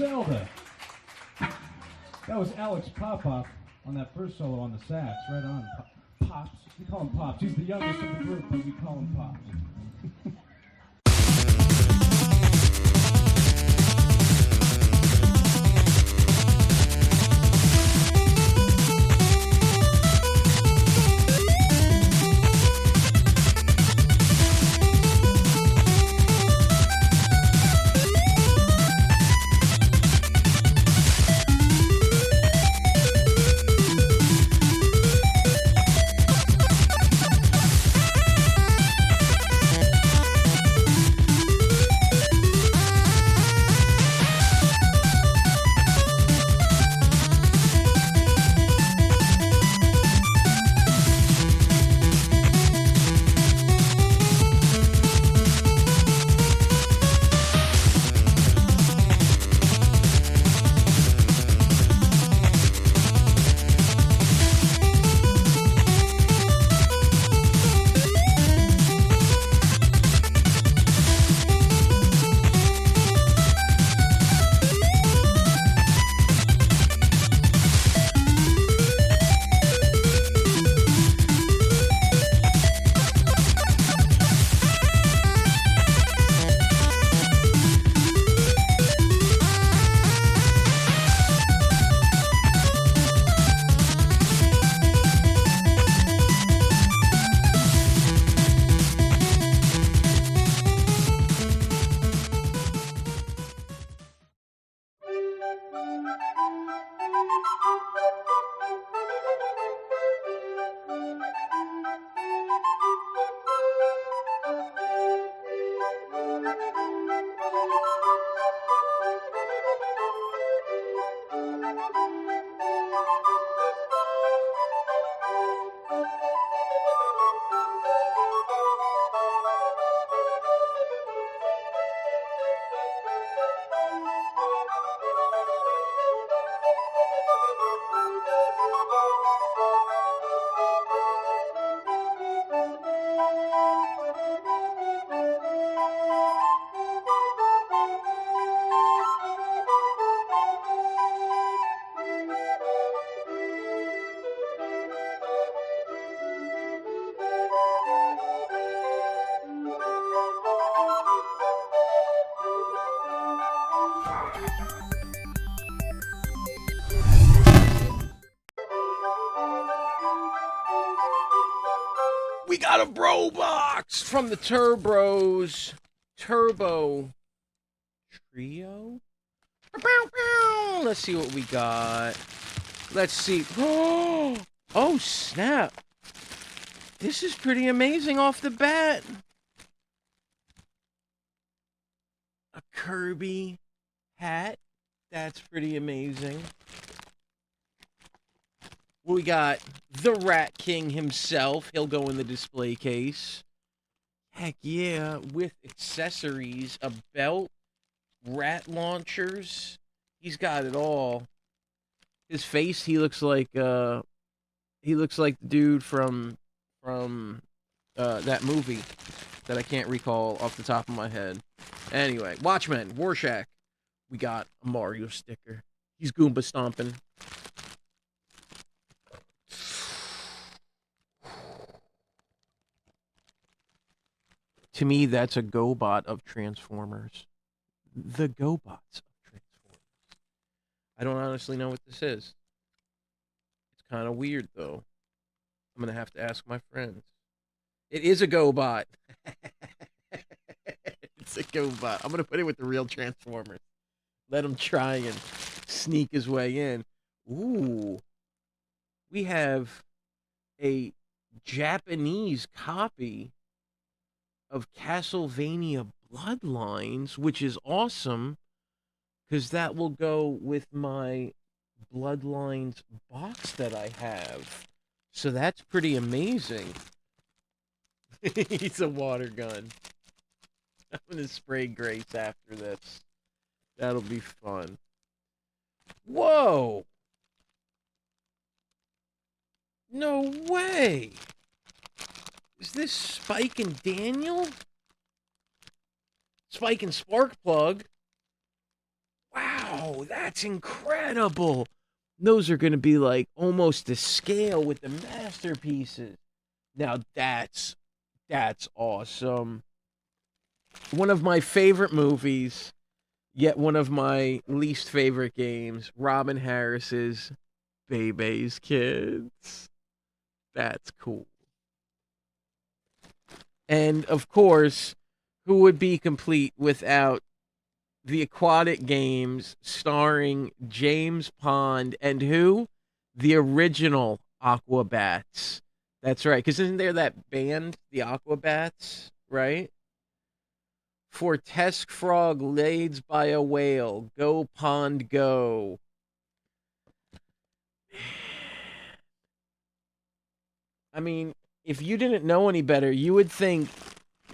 Zelda. That was Alex Popop on that first solo on the sax, right on. Pops. We call him Pops. He's the youngest of the group, but we call him Pops. We got a bro box from the Turbos Turbo Trio. Let's see what we got. Let's see. Oh, snap. This is pretty amazing off the bat. A Kirby hat. That's pretty amazing. We got the Rat King himself. He'll go in the display case. Heck yeah. With accessories, a belt, rat launchers. He's got it all. His face, he looks like the dude from that movie that I can't recall off the top of my head. Anyway, Watchmen, Rorschach. We got a Mario sticker. He's Goomba stomping. To me, that's a GoBot of Transformers. The GoBots of Transformers. I don't honestly know what this is. It's kind of weird, though. I'm going to have to ask my friends. It is a GoBot. It's a GoBot. I'm going to put it with the real Transformers. Let him try and sneak his way in. Ooh. We have a Japanese copy of Castlevania Bloodlines, which is awesome because that will go with my Bloodlines box that I have. So that's pretty amazing. He's a water gun. I'm going to spray Grace after this. That'll be fun. Whoa! No way! Is this Spike and Daniel? Spike and Sparkplug? Wow! Oh, that's incredible. Those are going to be like almost to scale with the masterpieces. Now that's awesome. One of my favorite movies, yet one of my least favorite games, Robin Harris's Bebe's Kids. That's cool. And of course, who would be complete without the aquatic games starring James Pond and who? The original Aquabats. That's right, because isn't there that band, the Aquabats, right? For Tesk Frog laid by a whale, go pond go. I mean, if you didn't know any better, you would think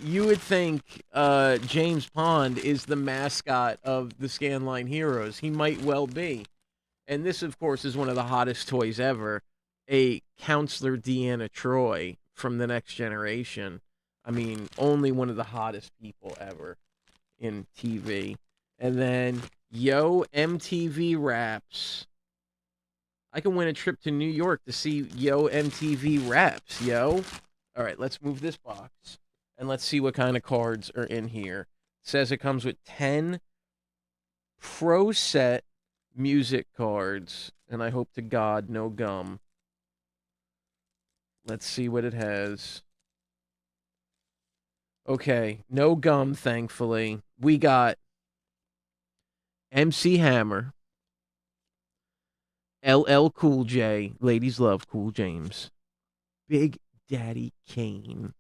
James Pond is the mascot of the Scanline Heroes. He might well be. And this, of course, is one of the hottest toys ever. A Counselor Deanna Troi from The Next Generation. I mean, only one of the hottest people ever in TV. And then, Yo MTV Raps. I can win a trip to New York to see Yo MTV Raps, yo. All right, let's move this box. And let's see what kind of cards are in here. It says it comes with 10 Pro Set music cards. And I hope to God no gum. Let's see what it has. Okay, no gum, thankfully. We got MC Hammer, LL Cool J, ladies love Cool James, Big Daddy Kane,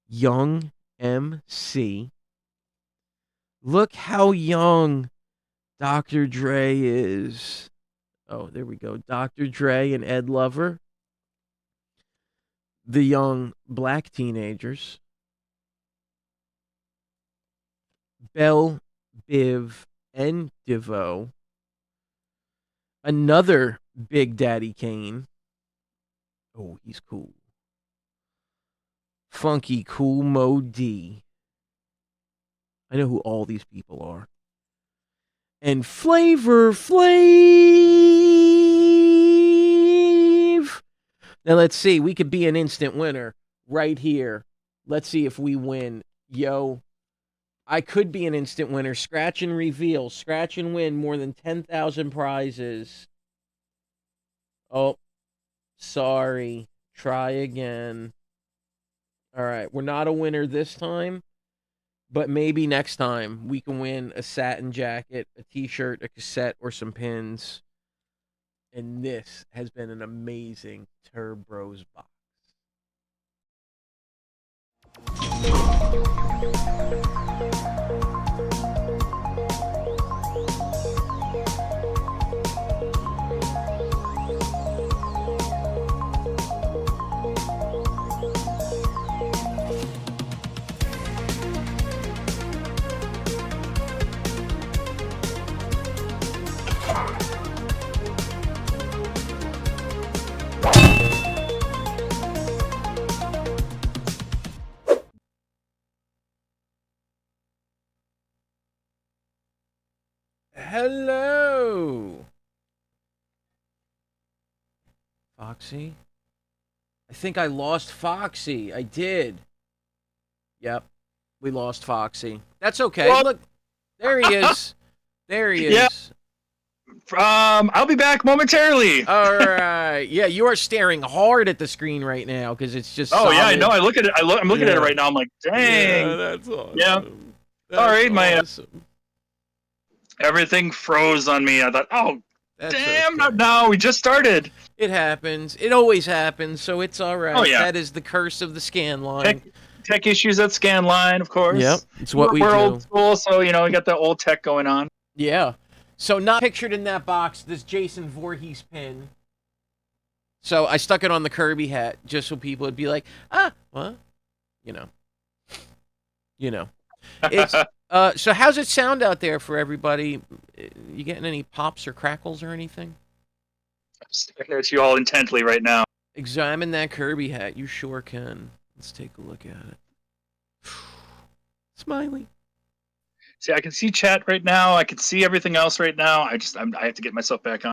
Young MC. Look how young Dr. Dre is. Oh, there we go. Dr. Dre and Ed Lover. The young black teenagers. Belle, Biv, and DeVoe. Another Big Daddy Kane. Oh, he's cool. Funky Cool Mo D. I know who all these people are. And Flavor Flav. Now let's see. We could be an instant winner right here. Let's see if we win. Yo, I could be an instant winner. Scratch and reveal. Scratch and win more than 10,000 prizes. Oh, sorry. Try again. All right. We're not a winner this time. But maybe next time we can win a satin jacket, a t-shirt, a cassette, or some pins. And this has been an amazing Turbros box. Hello, Foxy. I think I lost Foxy. I did. Yep, we lost Foxy. That's okay. Well, look, there he is. There he is. Yeah. I'll be back momentarily. All right. Yeah, you are staring hard at the screen right now because it's just. Oh solid. yeah, I know. I look at it. I'm looking at it right now. I'm like, dang. Yeah, that's awesome. Yeah. That's Sorry, my awesome. Everything froze on me. I thought, oh, That's damn, okay. not now. We just started. It happens. It always happens, so it's all right. Oh, yeah. That is the curse of the scan line. Tech issues at Scanline, of course. Yep, it's what we do. We're old school, so we got the old tech going on. Yeah. So not pictured in that box, this Jason Voorhees pin. So I stuck it on the Kirby hat just so people would be like, what? You know. It's so how's it sound out there for everybody? You getting any pops or crackles or anything? I'm staring at you all intently right now. Examine that Kirby hat. You sure can. Let's take a look at it. Smiley. See, I can see chat right now. I can see everything else right now. I have to get myself back on.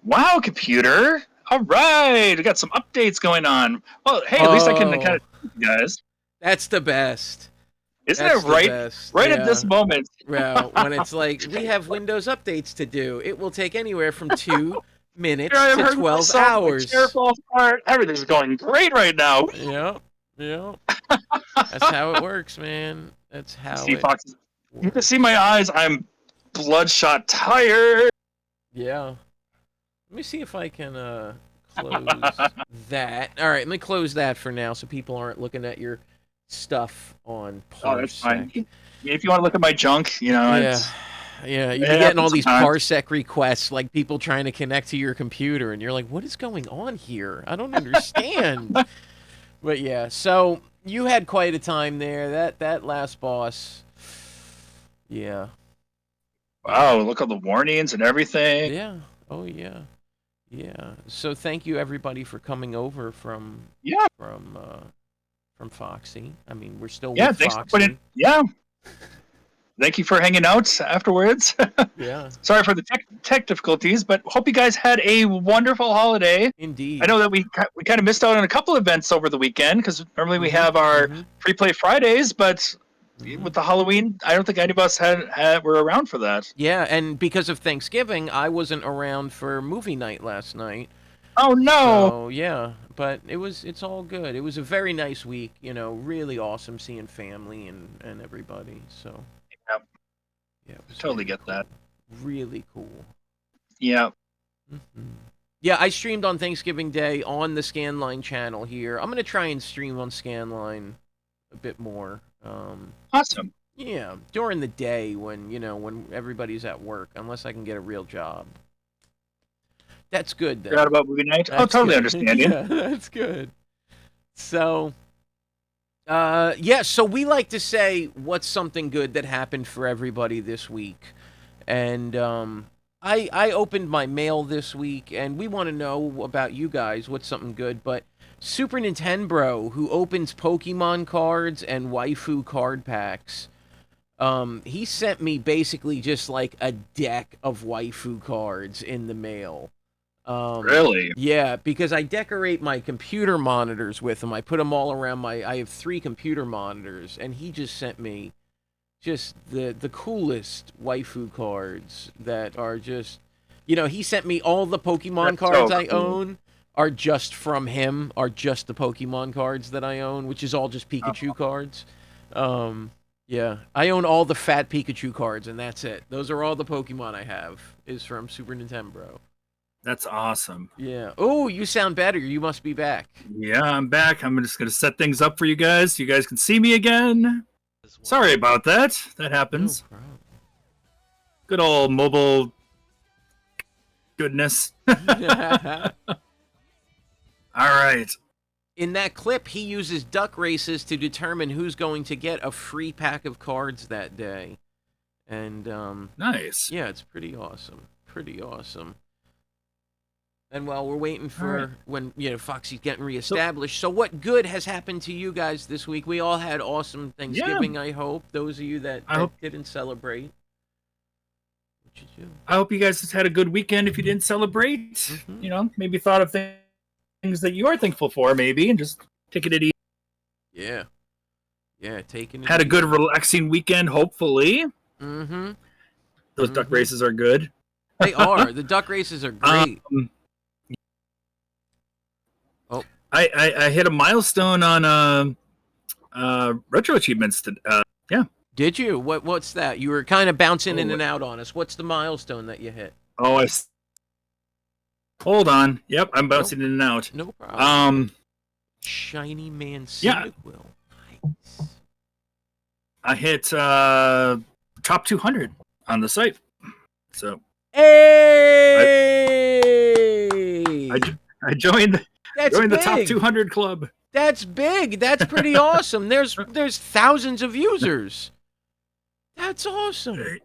Wow, computer. All right, we got some updates going on. Well, hey, at least I can kind of you guys. That's the best. Isn't That's it right? the best. Right yeah. at this moment. Well, when it's like, we have Windows updates to do. It will take anywhere from 2 minutes to 12 hours. My chair falls apart. Everything's going great right now. Yep. That's how it works, man. That's how it Fox, you can see my eyes. I'm bloodshot tired. Yeah. Let me see if I can close that. All right, let me close that for now so people aren't looking at your stuff on Parsec. Oh, that's fine. If you want to look at my junk, you know. Yeah, you're getting all these Parsec requests, like people trying to connect to your computer, and you're like, what is going on here? I don't understand. But yeah, so you had quite a time there. That last boss, yeah. Wow, look at the warnings and everything. Yeah. Oh yeah. Yeah. So thank you everybody for coming over from Foxy. I mean, we're still with thanks Foxy. Thank you for hanging out afterwards. Yeah. Sorry for the tech difficulties, but hope you guys had a wonderful holiday. Indeed. I know that we kind of missed out on a couple events over the weekend because normally we have our free play Fridays, but with the Halloween, I don't think any of us were around for that. Yeah, and because of Thanksgiving, I wasn't around for movie night last night. Oh no! So yeah, but it's all good. It was a very nice week, really awesome seeing family and everybody. So yeah, totally get that. Really cool. Yeah. Yeah, I streamed on Thanksgiving Day on the Scanline channel here. I'm gonna try and stream on Scanline a bit more. Awesome. Yeah, during the day when everybody's at work, unless I can get a real job. That's good, then. Forgot about movie night? Totally understand you. Yeah, that's good. So, so we like to say what's something good that happened for everybody this week. And I opened my mail this week, and we want to know about you guys, what's something good. But Super Nintendo, who opens Pokemon cards and waifu card packs, he sent me basically just like a deck of waifu cards in the mail. Really? Yeah, because I decorate my computer monitors with them. I put them all around I have 3 computer monitors, and he just sent me just the coolest waifu cards that are just, he sent me all the Pokemon cards I own are just from him, are just the Pokemon cards that I own, which is all just Pikachu cards. Yeah, I own all the fat Pikachu cards, and that's it. Those are all the Pokemon I have, is from Super Nintendo. That's awesome. Yeah. Oh, you sound better. You must be back. Yeah, I'm back. I'm just going to set things up for you guys so you guys can see me again. Sorry about that. That happens. No problem. Good old mobile goodness. All right. In that clip, he uses duck races to determine who's going to get a free pack of cards that day. And, nice. Yeah, it's pretty awesome. Pretty awesome. And while we're waiting for when, Foxy's getting reestablished, so what good has happened to you guys this week? We all had awesome Thanksgiving, I hope. Those of you that didn't celebrate. What you do? I hope you guys just had a good weekend if you didn't celebrate. Maybe thought of things that you are thankful for, maybe, and just taking it easy. Yeah. Yeah, taking it Had a easy. good, relaxing weekend, hopefully. Mm-hmm. Those duck races are good. They are. The duck races are great. I hit a milestone on retro achievements. Yeah. Did you? What's that? You were kind of bouncing in and out on us. What's the milestone that you hit? Oh, hold on. Yep, I'm bouncing in and out. No problem. Shiny Man Cyndaquil. Nice. I hit top 200 on the site. So. Hey! I joined. That's Join the big. top 200 club. That's big. That's pretty awesome. There's thousands of users. That's awesome.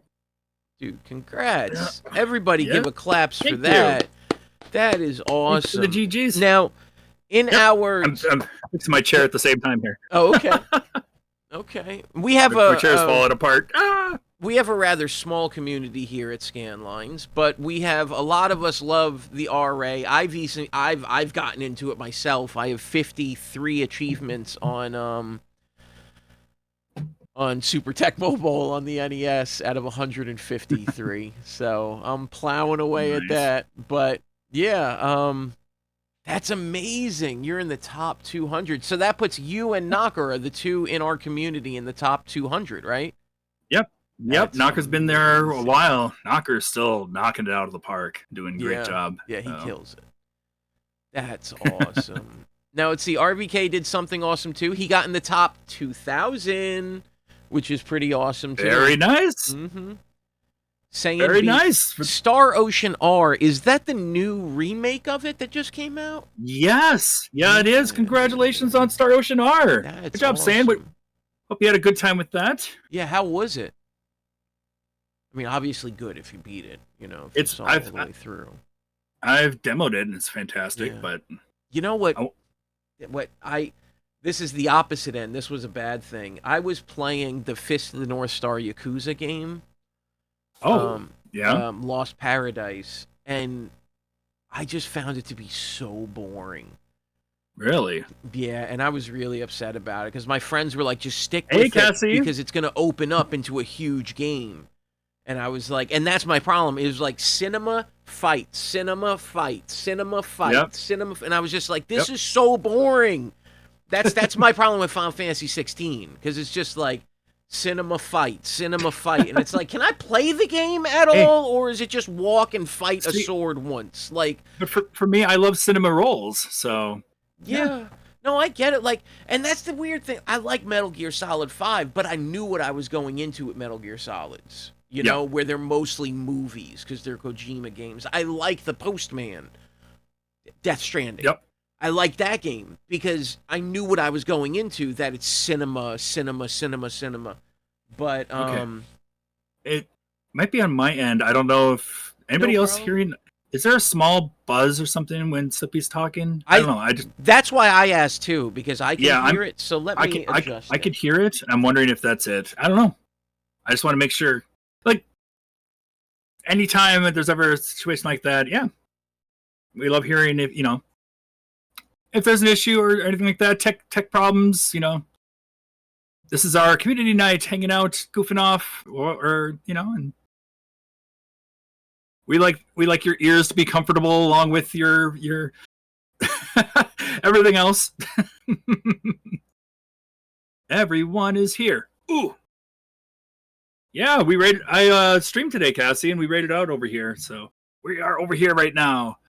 Dude, congrats. Everybody give a claps for that. That is awesome. The GGs. Now, in our... I'm fixing my chair at the same time here. Oh, okay. Okay. We have My chair's falling apart. Ah! we have a rather small community here at Scanlines, but we have a lot of us love the RA. I've gotten into it myself. I have 53 achievements on Super Tecmo Bowl on the NES out of 153. So I'm plowing away at that. But yeah, that's amazing. You're in the top 200. So that puts you and Knocker are the two in our community in the top 200, right? Yep. That's Knocker's been there a while. Knocker's still knocking it out of the park, doing a great job. Yeah, he kills it. That's awesome. Now, let's see. RBK did something awesome, too. He got in the top 2,000, which is pretty awesome, too. Very nice. Mm-hmm. Very nice. Star Ocean R, is that the new remake of it that just came out? Yes. Yeah, it is. Congratulations on Star Ocean R. That's good job, awesome. Sam. Hope you had a good time with that. Yeah, how was it? I mean, obviously good if you beat it, you know, if you saw it all the way through. I've demoed it, and it's fantastic, but... You know what? This is the opposite end. This was a bad thing. I was playing the Fist of the North Star Yakuza game. Lost Paradise, and I just found it to be so boring. Really? Yeah, and I was really upset about it because my friends were like, just stick with it because it's going to open up into a huge game. And I was like, and that's my problem. It was like cinema, fight, cinema, fight, cinema, fight, cinema. And I was just like, this is so boring. That's my problem with Final Fantasy 16 because it's just like cinema, fight. And it's like, can I play the game at all? Or is it just walk and fight a sword once? Like, but for me, I love cinema rolls. So, yeah. No, I get it. Like, and that's the weird thing. I like Metal Gear Solid 5, but I knew what I was going into with Metal Gear Solids. You know, where they're mostly movies because they're Kojima games. I like The Postman, Death Stranding. Yep. I like that game because I knew what I was going into, that it's cinema. But, it might be on my end. I don't know if anybody else hearing... Is there a small buzz or something when Slippy's talking? I don't know. That's why I asked, too, because I can hear it, so let me adjust I could hear it, and I'm wondering if that's it. I don't know. I just want to make sure... Like, anytime that there's ever a situation like that, we love hearing if, you know, if there's an issue or anything like that, tech problems, you know, this is our community night, hanging out, goofing off, or you know, and we like your ears to be comfortable along with your everything else. Everyone is here. Ooh. Yeah, I streamed today, Cassie, and we rated out over here. So we are over here right now.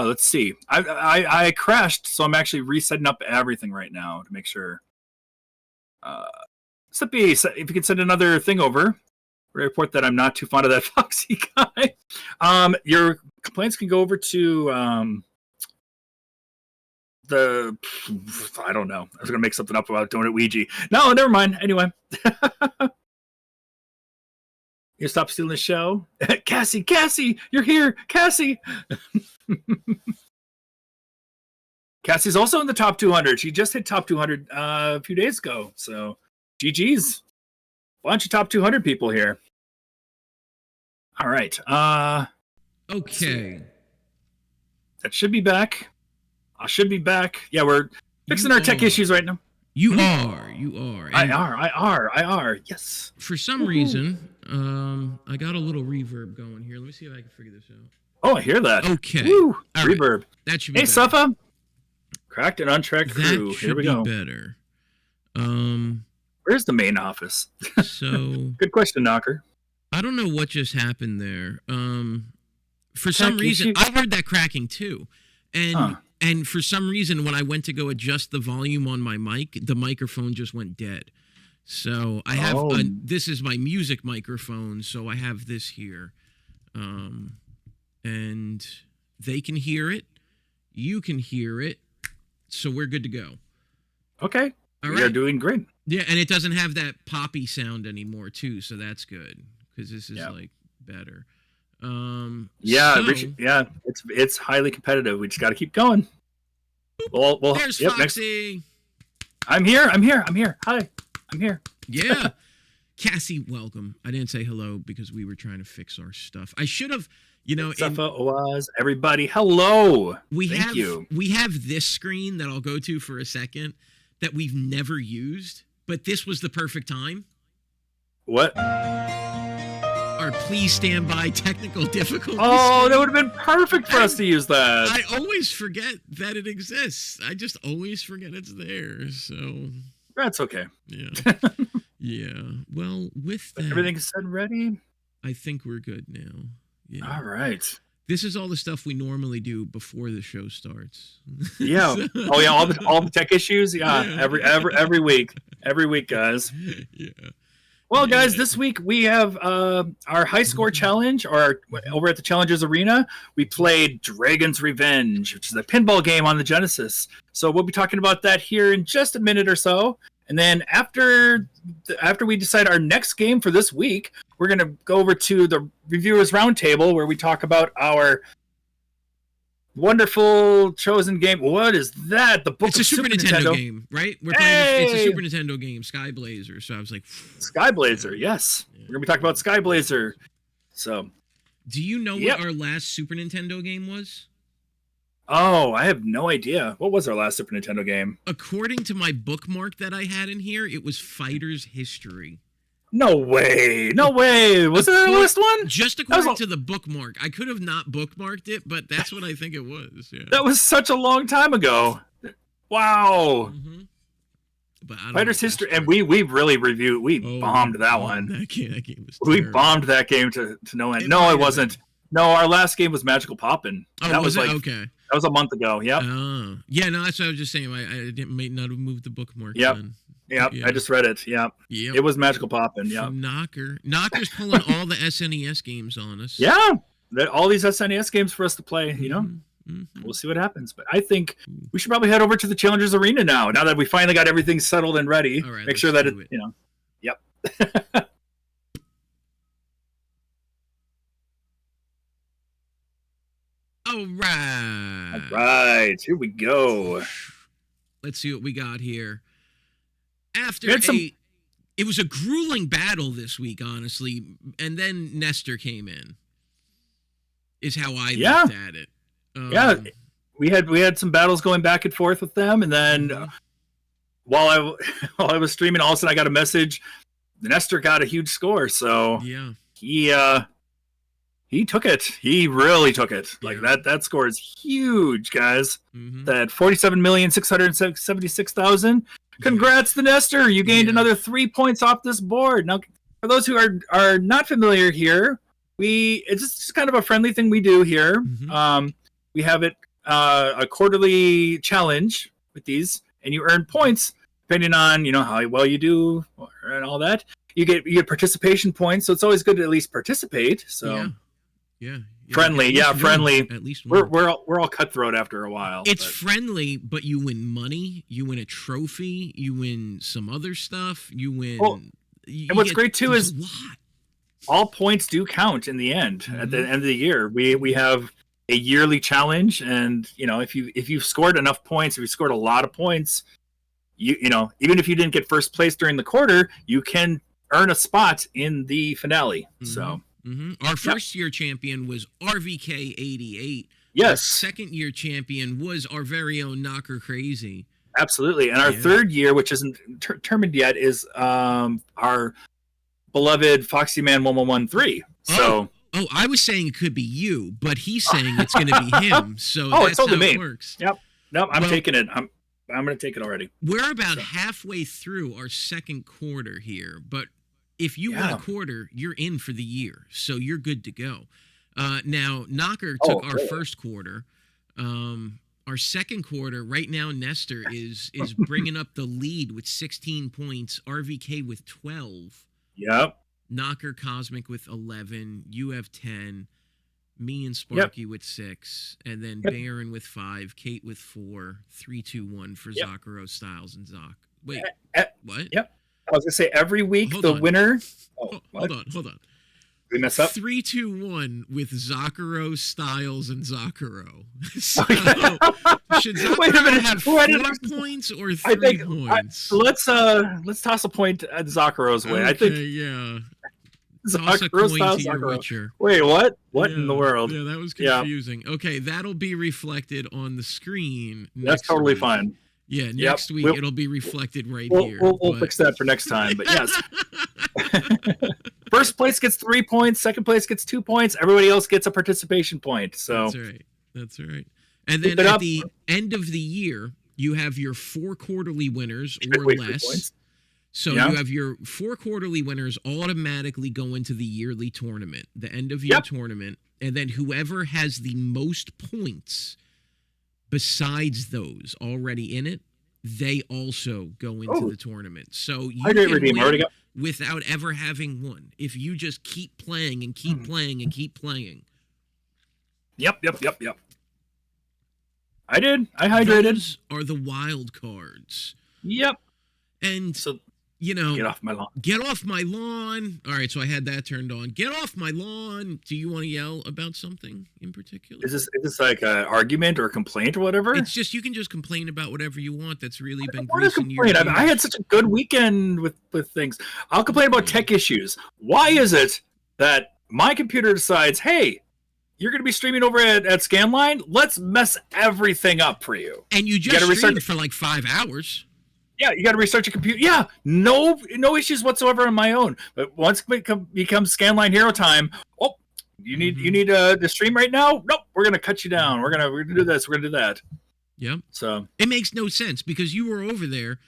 Let's see. I crashed, so I'm actually resetting up everything right now to make sure. Slippy, if you could send another thing over, report that I'm not too fond of that Foxy guy. Your complaints can go over to I don't know. I was gonna make something up about Donut Ouija. No, never mind. Anyway. You stop stealing the show. Cassie, you're here. Cassie. Cassie's also in the top 200. She just hit top 200 a few days ago. So GG's. Bunch of top 200 people here. All right. Okay. That should be back. I should be back. Yeah, we're fixing our tech issues right now. You are. And I are. Yes. For some reason, I got a little reverb going here. Let me see if I can figure this out. Oh, I hear that. Okay. Woo, all reverb. Right. That should be better. Suffa. Cracked and untracked crew. Here we go. Better. Where's the main office? So good question, Knocker. I don't know what just happened there. For some reason, I heard that cracking too, and for some reason, when I went to go adjust the volume on my mic, the microphone just went dead. So I have this is my music microphone, so I have this here, and they can hear it, you can hear it, so we're good to go. Okay, all right. You're doing great. Yeah, and it doesn't have that poppy sound anymore too, so that's good because this is like better. It's highly competitive. We just got to keep going. There's Foxy. I'm here. Hi, I'm here. Yeah. Cassie, welcome. I didn't say hello because we were trying to fix our stuff. I should have, was everybody. Hello. We Thank you. We have this screen that I'll go to for a second that we've never used, but this was the perfect time. What? Our please stand by technical difficulties. Oh, that would have been perfect for us to use that. I always forget that it exists. I just always forget it's there. So that's okay. Yeah. Yeah. Well, with that, everything's set and ready. I think we're good now. Yeah. All right. This is all the stuff we normally do before the show starts. Yeah. Oh yeah. All the tech issues. Yeah. Every week, guys. Yeah. Well, guys, this week we have our high score challenge, or over at the Challengers Arena, we played Dragon's Revenge, which is a pinball game on the Genesis. So we'll be talking about that here in just a minute or so. And then after we decide our next game for this week, we're going to go over to the Reviewers Roundtable, where we talk about our wonderful chosen game. What is that? The book. It's a Super Nintendo game, right? We're playing. It's a Super Nintendo game, Skyblazer. So I was like, Skyblazer. Yes, we're gonna be talking about Skyblazer. So, do you know what our last Super Nintendo game was? Oh, I have no idea. What was our last Super Nintendo game? According to my bookmark that I had in here, it was Fighter's History. No way. No way. Was that our last one? Just according to the bookmark. I could have not bookmarked it, but that's what I think it was. Yeah. That was such a long time ago. Wow. Mm-hmm. But Fighter's History. And we really reviewed. We bombed that one. That game was we bombed that game to no end. No, it wasn't. No, our last game was Magical Poppin'. Oh, that was it? Like, okay. That was a month ago. Yep. Yeah, no, that's what I was just saying. I may not have moved the bookmark. Yep. Then. Yep, I just read it. Yep. It was Magical Poppin'. Yep. Knocker's pulling all the SNES games on us. Yeah, all these SNES games for us to play. You know, we'll see what happens. But I think we should probably head over to the Challengers Arena now. Now that we finally got everything settled and ready, all right, make sure that Yep. All right. All right. Here we go. Let's see what we got here. It was a grueling battle this week, honestly, and then Nestor came in. Is how I looked at it. We had some battles going back and forth with them, and then while I was streaming, all of a sudden I got a message. Nestor got a huge score, so he took it. He really took it. Like that score is huge, guys. That 47,676,000. Congrats to Nestor. You gained another 3 points off this board. Now, for those who are not familiar here, it's just kind of a friendly thing we do here. We have a quarterly challenge with these, and you earn points depending on how well you do and all that. You get participation points, so it's always good to at least participate. So friendly, friendly. At least we're all cutthroat after a while. It's friendly, but you win money, you win a trophy, you win some other stuff, you win. And what's great too is all points do count in the end. At the end of the year, we have a yearly challenge, and if you've scored enough points, if you scored a lot of points, even if you didn't get first place during the quarter, you can earn a spot in the finale. So. Our first year champion was RVK88. Yes. Our second year champion was our very own Knocker Crazy. Absolutely. And our third year, which isn't determined yet, is our beloved Foxyman1113. So. Oh, I was saying it could be you, but he's saying it's going to be him. So it's that's how me. It works. Yep. Nope. I'm taking it. I'm going to take it already. We're about halfway through our second quarter here, but if you win a quarter, you're in for the year, so you're good to go. Now, Knocker took our first quarter. Our second quarter, right now, Nestor is bringing up the lead with 16 points, RVK with 12. Yep. Knocker Cosmic with 11, you have 10, me and Sparky with 6, and then Baron with 5, Kate with 4, 3, 2, 1 for Zakaro, Styles, and Zoc. Wait, what? Yep. I was going to say every week winner. Hold on. We mess up. 3-2-1 with Zakuro, Styles, and Zakuro. So, should Wait a Zakuro minute. have Why 4 did I- points or 3 I think points? let's toss a point at Zakuro's way. Okay, I think yeah. Toss a Zakuro coin style to your Zakuro. Witcher. Wait, what? What in the Yeah, world? Yeah, that was Yeah. confusing. Okay, that'll be reflected on the screen. That's next totally week. fine. Yeah, next week it'll be reflected right here. We'll but- fix that for next time. But yes, first place gets 3 points. Second place gets 2 points. Everybody else gets a participation point. So That's right. That's right. And Keep then it at up. the end of the year, you have your 4 quarterly winners or Wait, 3 less. points. So Yeah. you have your 4 quarterly winners automatically go into the yearly tournament, the end of year tournament, and then whoever has the most points besides those already in it, they also go into the tournament. So you I didn't can redeem. I already win got. without ever having won if you just keep playing and keep playing and keep playing. Yep. I did. I hydrated. Those are the wild cards. Yep. And So get off my lawn. Get off my lawn. All right, so I had that turned on. Get off my lawn. Do you want to yell about something in particular? Is this like an argument or a complaint or whatever? It's just you can just complain about whatever you want. That's really been I want to greasing your complain. I gears. had such a good weekend with things. I'll complain about tech issues. Why is it that my computer decides, hey, you're going to be streaming over at Scanline? Let's mess everything up for you. And you just streamed for like 5 hours. Yeah, you got to restart your computer. Yeah, no issues whatsoever on my own. But once it becomes Scanline Hero time, you need the stream right now? Nope, we're gonna cut you down. We're gonna do this. We're gonna do that. Yep. So it makes no sense because you were over there.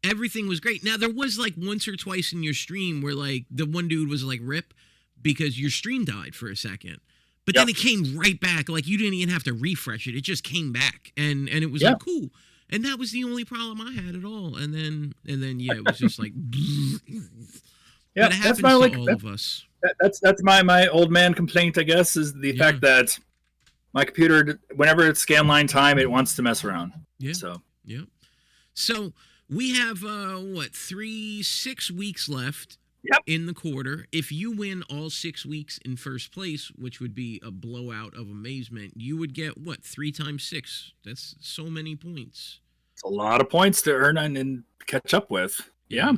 Everything was great. Now there was like once or twice in your stream where like the one dude was like rip because your stream died for a second. But then it came right back. Like you didn't even have to refresh it. It just came back. And it was like cool. And that was the only problem I had at all. And then it was just like yeah, but it happens that's my to all of us. That's my old man complaint, I guess, is the fact that my computer, whenever it's Scanline time, it wants to mess around. Yeah. So So we have 6 weeks left in the quarter. If you win all 6 weeks in first place, which would be a blowout of amazement, you would get 3 times 6. That's so many points. it's a lot of points to earn and catch up with. Yeah.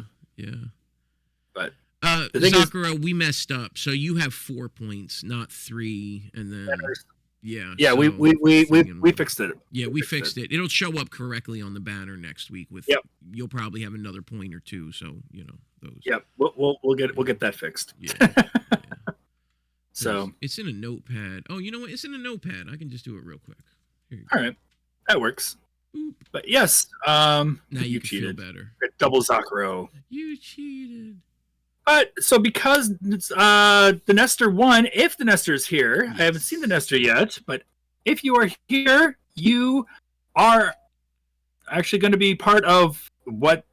But the thing Sakura, we messed up. So you have 4 points, not 3, and then so we fixed it. Yeah, we fixed it. It'll show up correctly on the banner next week. You'll probably have another point or 2. So those. Yep, we'll get that fixed. Yeah. So it's in a notepad. Oh, you know what? It's in a notepad. I can just do it real quick. All right, that works. Oop. But yes, Now you can cheated. feel better. Double Zakuro. You cheated. But so because the Nestor won, if the Nestor is here, I haven't seen the Nestor yet, but if you are here, you are actually going to be part of what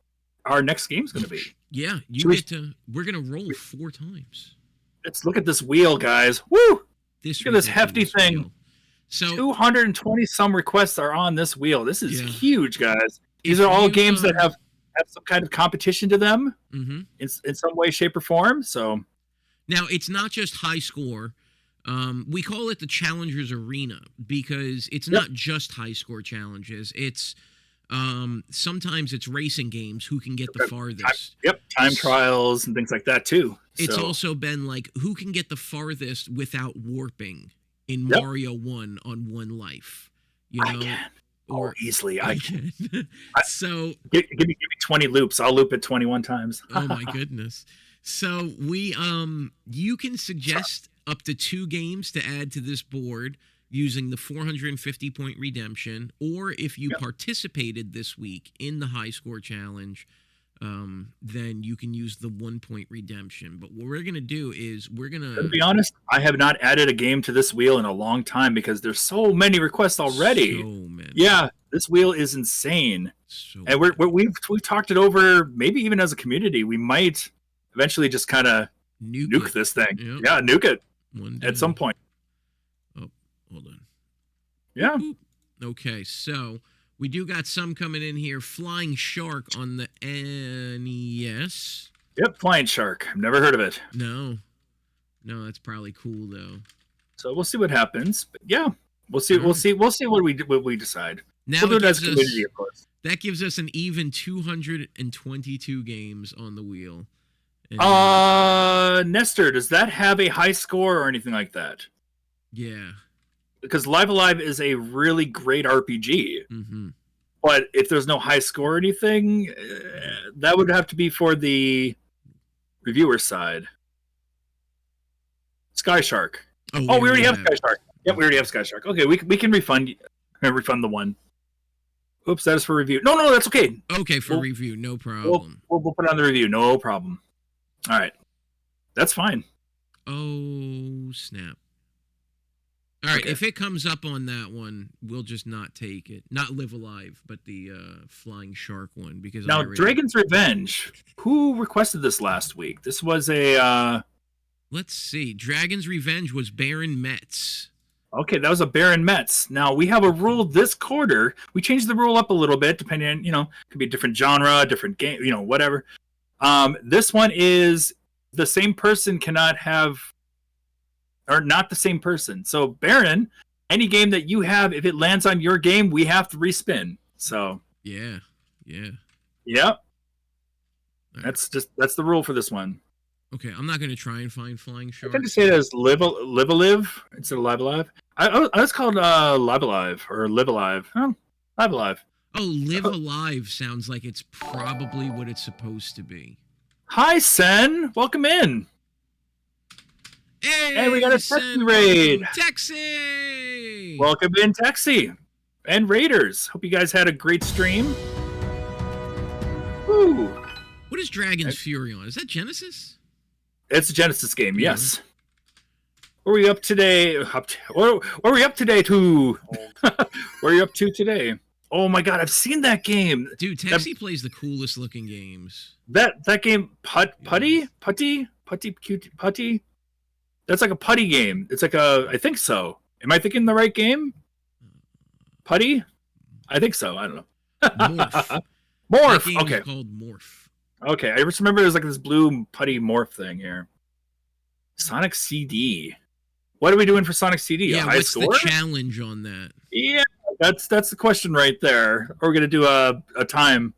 our next game is going to be. Yeah, we're going to roll 4 times. Let's look at this wheel, guys. Woo! Look at this hefty thing. Wheel. So 220 some requests are on this wheel. This is huge, guys. These If are all you, games that have some kind of competition to them mm-hmm. in some way, shape, or form. So now it's not just high score. We call it the Challengers Arena because it's not just high score challenges. It's sometimes it's racing games who can get the farthest. Time trials and things like that too. It's also been like who can get the farthest without warping in Mario 1 on 1 life. I can. Or easily I can. So give me 20 loops. I'll loop it 21 times. Oh my goodness. So we you can suggest up to 2 games to add to this board using the 450 point redemption, or if you participated this week in the high score challenge, then you can use the 1 point redemption. But what we're gonna do is to be honest, I have not added a game to this wheel in a long time because there's so many requests already. So many. Yeah, this wheel is insane. And we've talked it over. Maybe even as a community, we might eventually just kind of nuke this thing. Yep. Yeah, nuke it One day. at some point. Oh, hold on. Yeah. Okay, so we do got some coming in here. Flying Shark on the NES. Yep, Flying Shark. I've never heard of it. No. No, that's probably cool though. So we'll see what happens. But yeah, we'll see. We'll see what we decide. Now We'll do it as it a gives community, us, of course. that gives us an even 222 games on the wheel. And, Nestor, does that have a high score or anything like that? yeah. Because Live Alive is a really great RPG. Mm-hmm. But if there's no high score or anything, that would have to be for the reviewer side. Sky Shark. Oh, we already have Sky Shark. Yep, we already have Sky Shark. Okay, we can refund the one. Oops, that is for review. No, that's okay. Okay, for review, no problem. We'll put it on the review, no problem. All right, that's fine. Oh, snap. All right, Okay. if it comes up on that one, we'll just not take it. Not Live Alive, but the Flying Shark one. Because Now, Dragon's Revenge. Who requested this last week? This was a... Let's see. Dragon's Revenge was Baron Metz. Okay, that was a Baron Metz. Now, we have a rule this quarter. We changed the rule up a little bit, depending on, could be a different genre, different game, whatever. This one is the same person cannot have... Or not the same person. So, Baron, any game that you have, if it lands on your game, we have to respin. So... Yeah. Yep. Right. That's the rule for this one. Okay, I'm not going to try and find Flying I Shark. tend to say it as live instead of live alive. I was called live alive or live alive. Oh, live alive. Oh, Live Alive sounds like it's probably what it's supposed to be. Hi, Sen. Welcome in. Hey, we got a Texi raid. Texi! Welcome in, Texi. And Raiders. Hope you guys had a great stream. Woo. What is Dragon's Fury on? Is that Genesis? It's a Genesis game, yes. What are we up today? What are we up today to? What are you up to today? Oh my god, I've seen that game. Dude, Texi plays the coolest looking games. That game, Putty? That's like a putty game. It's like I think so. Am I thinking the right game? Putty? I think so. I don't know. Morph. Morph. That game Okay. is called Morph. Okay. I just remember there's like this blue putty morph thing here. Sonic CD. What are we doing for Sonic CD? Yeah, a high what's score? the challenge on that? Yeah, that's the question right there. Or we're gonna do a time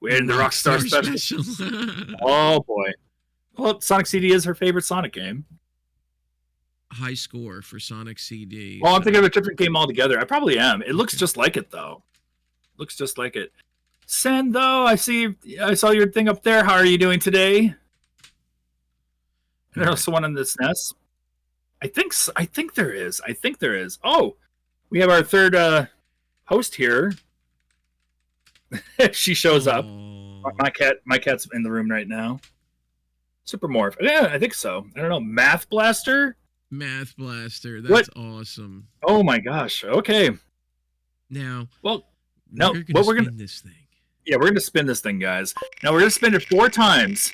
in the Rockstar special. Oh boy. Well, Sonic CD is her favorite Sonic game. High score for Sonic CD. Well, I'm thinking of a different game altogether. I probably am. It looks just like it, though. Looks just like it. Sen, though, I saw your thing up there. How are you doing today? And there's also one on this NES. I think there is. Oh, we have our third host here. She shows up. My cat's in the room right now. Super Morph. Yeah, I think so. I don't know. Math Blaster? Math Blaster. That's awesome. Oh my gosh. Okay. Now, we're gonna spin this thing. Yeah, we're gonna spin this thing, guys. Now we're gonna spin it 4 times.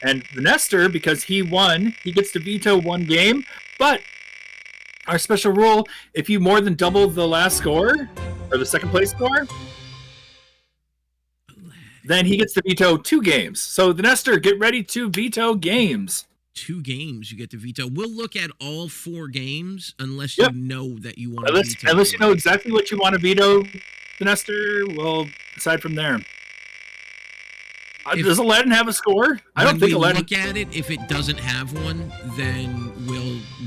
And the Nestor, because he won, he gets to veto one game. But our special rule, if you more than double the last score, or the second place score, then he gets to veto 2 games. So the Nestor, get ready to veto games. 2 games you get to veto. We'll look at all 4 games unless you know that you want to veto. Unless you know exactly what you want to veto, the Nestor, we'll decide from there. Does Aladdin have a score? I don't think Aladdin... look at it, if it doesn't have one, then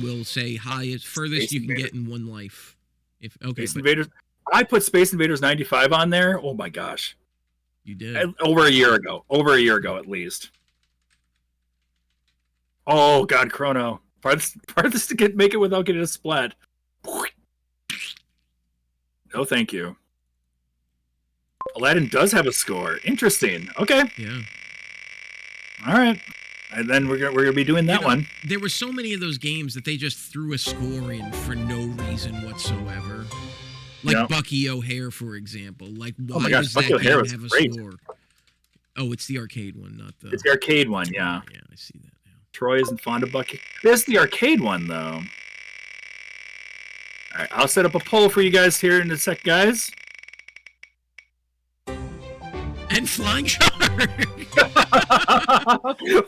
we'll say highest, furthest you can get in one life. Space Invaders. I put Space Invaders 95 on there. Oh my gosh. You did. Over a year ago at least. Oh god, Chrono. Farthest to make it without getting a splat. No, thank you. Aladdin does have a score. Interesting. Okay. Yeah. All right. And then we're gonna be doing that one. There were so many of those games that they just threw a score in for no reason whatsoever. Like Bucky O'Hare, for example. Like, why does that game have a score? Oh, it's the arcade one, not the... It's the arcade one, yeah. Yeah, I see that now. Troy isn't fond of Bucky. This is the arcade one, though. All right, I'll set up a poll for you guys here in a sec, guys. And Flying Shark!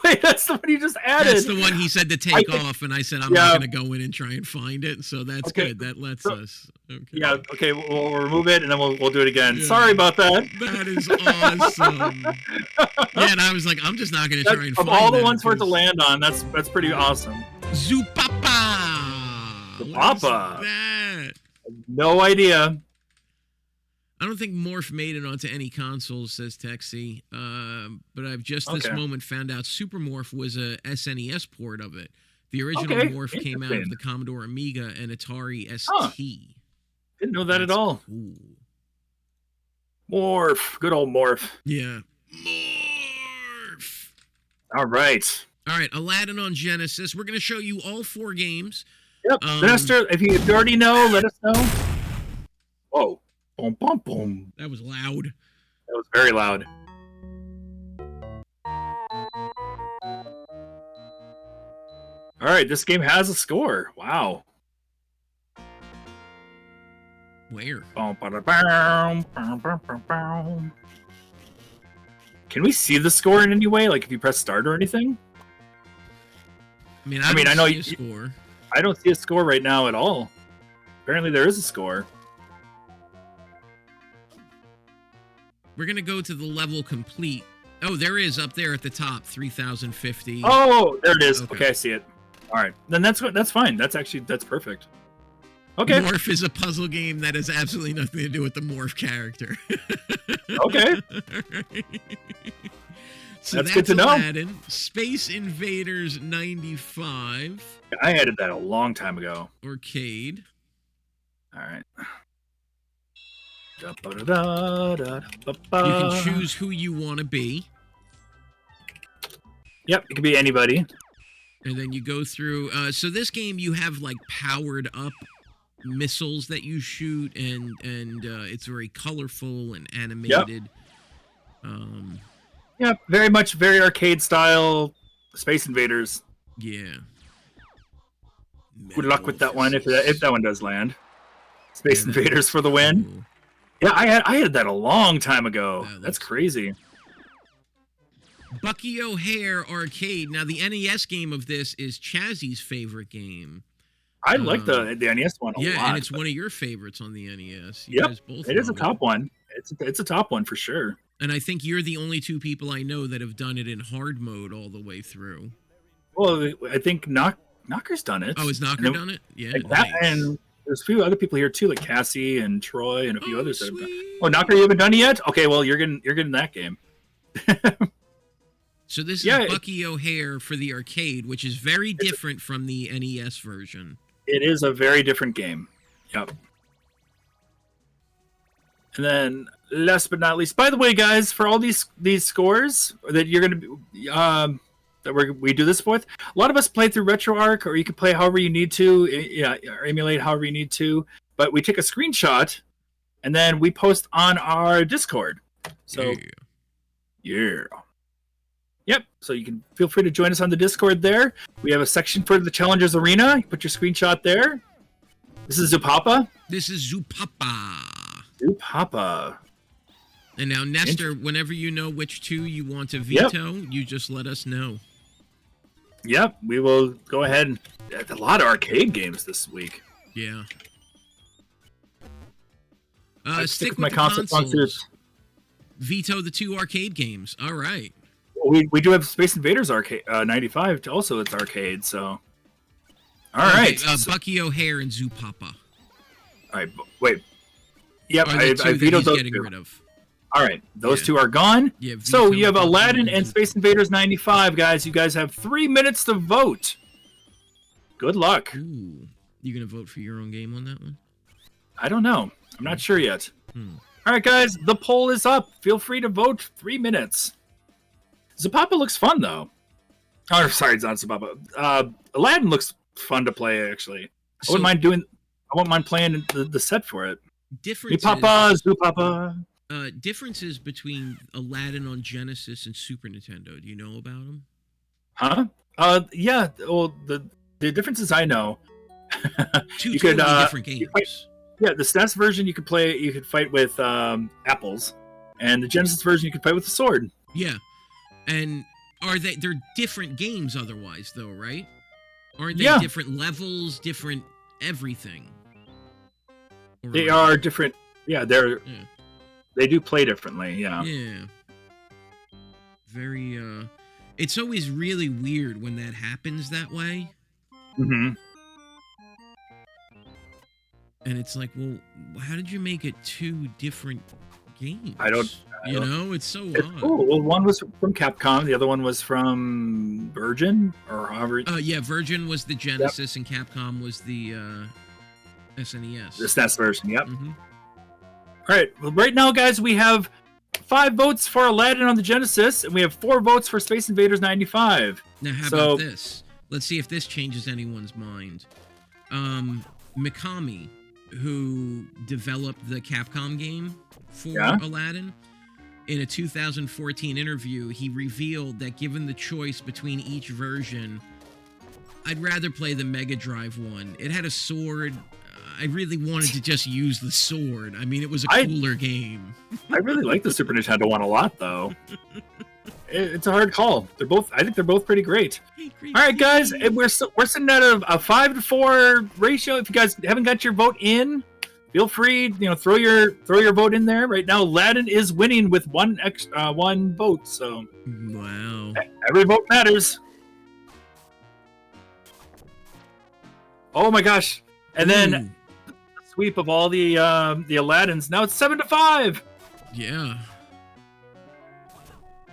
Wait, that's the one you just added. That's the one he said to take off, and I said I'm not going to go in and try and find it. So that's good. That lets us. Okay. Yeah. Okay. We'll remove it, and then we'll do it again. Yeah. Sorry about that. That is awesome. Yeah, and I was like, I'm just not going to try and find of all the that ones for it to land on. That's pretty awesome. Zupapa. Zupapa. That. No idea. I don't think Morph made it onto any consoles, says Texie. But I've just this moment found out Super Morph was a SNES port of it. The original Morph came out of the Commodore Amiga and Atari ST. Huh. Didn't know that at all. Cool. Morph. Good old Morph. Yeah. Morph. All right. All right. Aladdin on Genesis. We're going to show you all 4 games. Yep. Master, if you already know, let us know. Whoa. Boom, boom, boom. That was loud. That was very loud. All right, this game has a score. Wow. Where? Can we see the score in any way? Like if you press start or anything? I mean, I know you score. I don't see a score right now at all. Apparently there is a score. We're going to go to the level complete. Oh, there is up there at the top, 3,050. Oh, there it is. Okay, I see it. All right. Then that's fine. That's perfect. Okay. Morph is a puzzle game that has absolutely nothing to do with the Morph character. Okay. So that's good to know. Aladdin. Space Invaders 95. I added that a long time ago. Arcade. All right. You can choose who you want to be. Yep, it could be anybody. And then you go through. So this game, you have like powered up missiles that you shoot, and it's very colorful and animated. Yep. Yeah, very arcade style. Space Invaders. Yeah. Good luck with that one if that one does land. Space Invaders for the win. Cool. Yeah, I had that a long time ago. That's crazy. Bucky O'Hare Arcade. Now, the NES game of this is Chazzy's favorite game. I like the NES one a lot. Yeah, and it's one of your favorites on the NES. Yep, it is a top one. It's a top one for sure. And I think you're the only 2 people I know that have done it in hard mode all the way through. Well, I think Knocker's done it. Oh, has Knocker done it? Yeah, nice. And there's a few other people here too, like Cassie and Troy and a few others that have done. Oh, Knocker, you haven't done it yet? Okay, well you're getting that game. So this is Bucky O'Hare for the arcade, which is very different from the NES version. It is a very different game. Yep. And then, last but not least, by the way, guys, for all these scores that you're going to be that we do this with, a lot of us play through RetroArch, or you can play however you need to, or emulate however you need to. But we take a screenshot, and then we post on our Discord. So, yeah. Yep. So you can feel free to join us on the Discord there. We have a section for the Challengers Arena. You put your screenshot there. This is Zupapa. This is Zupapa. Zupapa. And now, Nestor, whenever you know which 2 you want to veto, you just let us know. Yep. We will go ahead and a lot of arcade games this week. Yeah. Stick with my console sponsors. Veto the 2 arcade games. All right. We do have Space Invaders arcade 95 also. It's arcade. So, all right. Bucky O'Hare and Zupapa. All right. Wait. Yep. I vetoed those getting 2. rid of. All right. Those 2 are gone. Yeah, so you have Aladdin and Space Invaders 95, guys. You guys have 3 minutes to vote. Good luck. Ooh. You gonna vote for your own game on that one? I don't know. I'm not sure yet. All right, guys. The poll is up. Feel free to vote. 3 minutes. Zupapa looks fun, though. Oh, sorry, it's not Zupapa. Aladdin looks fun to play, actually. I wouldn't mind playing the set for it. Zupapa. Differences between Aladdin on Genesis and Super Nintendo. Do you know about them? Huh? Yeah. Well, the differences I know. 2 totally different games. The SNES version you could fight with apples, and the Genesis version you could fight with a sword. Yeah. And they're different games otherwise, though, right? Aren't they different levels, different everything? Or They are different. Yeah, they do play differently. Yeah. Yeah. Very, it's always really weird when that happens that way. Mm-hmm. And it's like, well, how did you make it two different games? I don't It's so odd. Cool. Well, one was from Capcom, the other one was from Virgin, or however. Yeah, Virgin was the Genesis, and Capcom was the SNES. The SNES version. Yep. Mm-hmm. All right. Well, right now, guys, we have 5 votes for Aladdin on the Genesis, and we have 4 votes for Space Invaders 95. Now, how about this? Let's see if this changes anyone's mind. Mikami, who developed the Capcom game for Aladdin, in a 2014 interview, he revealed that given the choice between each version, I'd rather play the Mega Drive one. It had a sword. I really wanted to just use the sword. I mean, it was a cooler game. I really like the Super Nintendo one a lot, though. It's a hard call. I think they're both pretty great. All right, guys, we're sitting at a 5-4 ratio. If you guys haven't got your vote in, feel free, throw your vote in there. Right now, Aladdin is winning with one vote. So, wow, every vote matters. Oh my gosh! And then the sweep of all the Aladdins. Now it's 7-5. Yeah.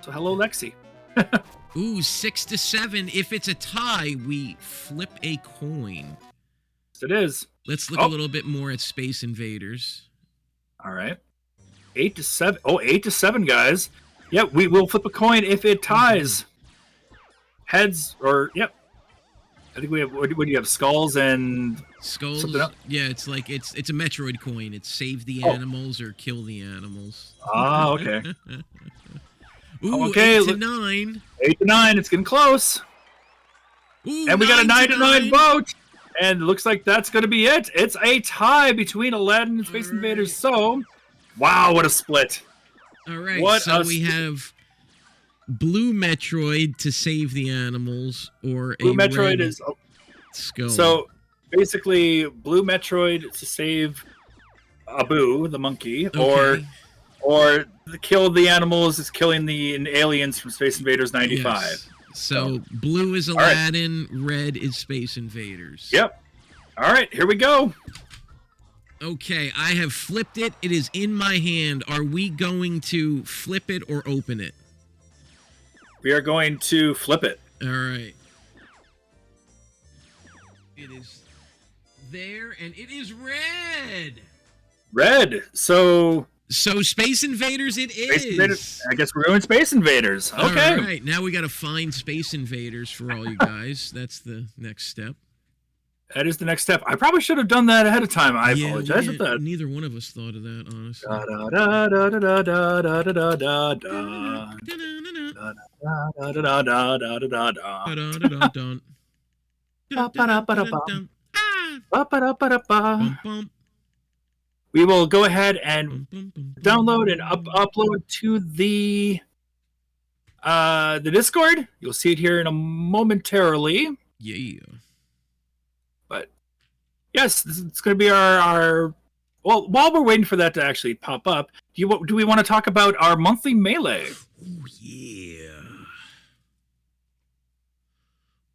So hello, Lexi. Ooh, 6-7. If it's a tie, we flip a coin. Yes, it is. Let's look a little bit more at Space Invaders. All right. 8-7. Oh, 8-7, guys. Yeah, we will flip a coin if it ties. Heads or I think we have. What do you have? Skulls and skulls. Something else? Yeah, it's like it's a Metroid coin. It's save the animals or kill the animals. Ah, okay. Ooh, okay, 8-9. 8-9. It's getting close. Ooh, and we got a 9-9 vote. And it looks like that's going to be it. It's a tie between Aladdin and Space Invaders. So, wow, what a split. All right, so we have Blue Metroid to save the animals, or Blue a Metroid red is skull. So, basically, Blue Metroid to save Abu, the monkey, Okay. or kill the animals is killing the aliens from Space Invaders 95. Yes. So blue is Aladdin, red is Space Invaders. Yep. All right, here we go. Okay, I have flipped it. It is in my hand. Are we going to flip it or open it? We are going to flip it. All right. It is there, and it is red. Red. So Space Invaders it is. Space Invaders. I guess we're going Space Invaders. Okay. All right, now we got to find Space Invaders for all you guys. That's the next step. That is the next step. I probably should have done that ahead of time. I apologize for that. Neither one of us thought of that, honestly. Da da da da da da da da da da. Da da da da da da da. We will go ahead and download and upload to the Discord. You'll see it here in a momentarily. Yeah. But yes, it's going to be our. Well, while we're waiting for that to actually pop up, do we want to talk about our monthly melee? Oh yeah.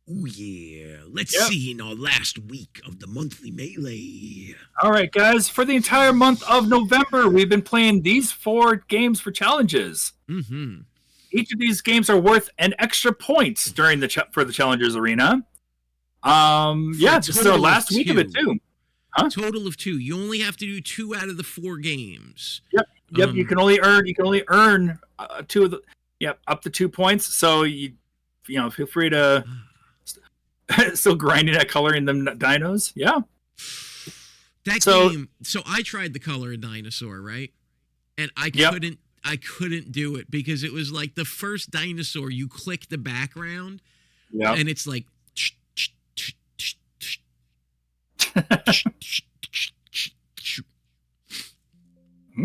Oh yeah. Let's see in our last week of the monthly melee. All right, guys. For the entire month of November, we've been playing these 4 games for challenges. Mm-hmm. Each of these games are worth an extra point during for the Challengers Arena. This is our last week of it too. Huh? Total of 2. You only have to do 2 out of the 4 games. Yep. You can only earn 2 of the. Yep, up to 2 points. So you feel free to still grinding at coloring them dinos. Yeah. Game. So I tried the color a dinosaur, right? And I couldn't do it because it was like the first dinosaur. You click the background, and it's like.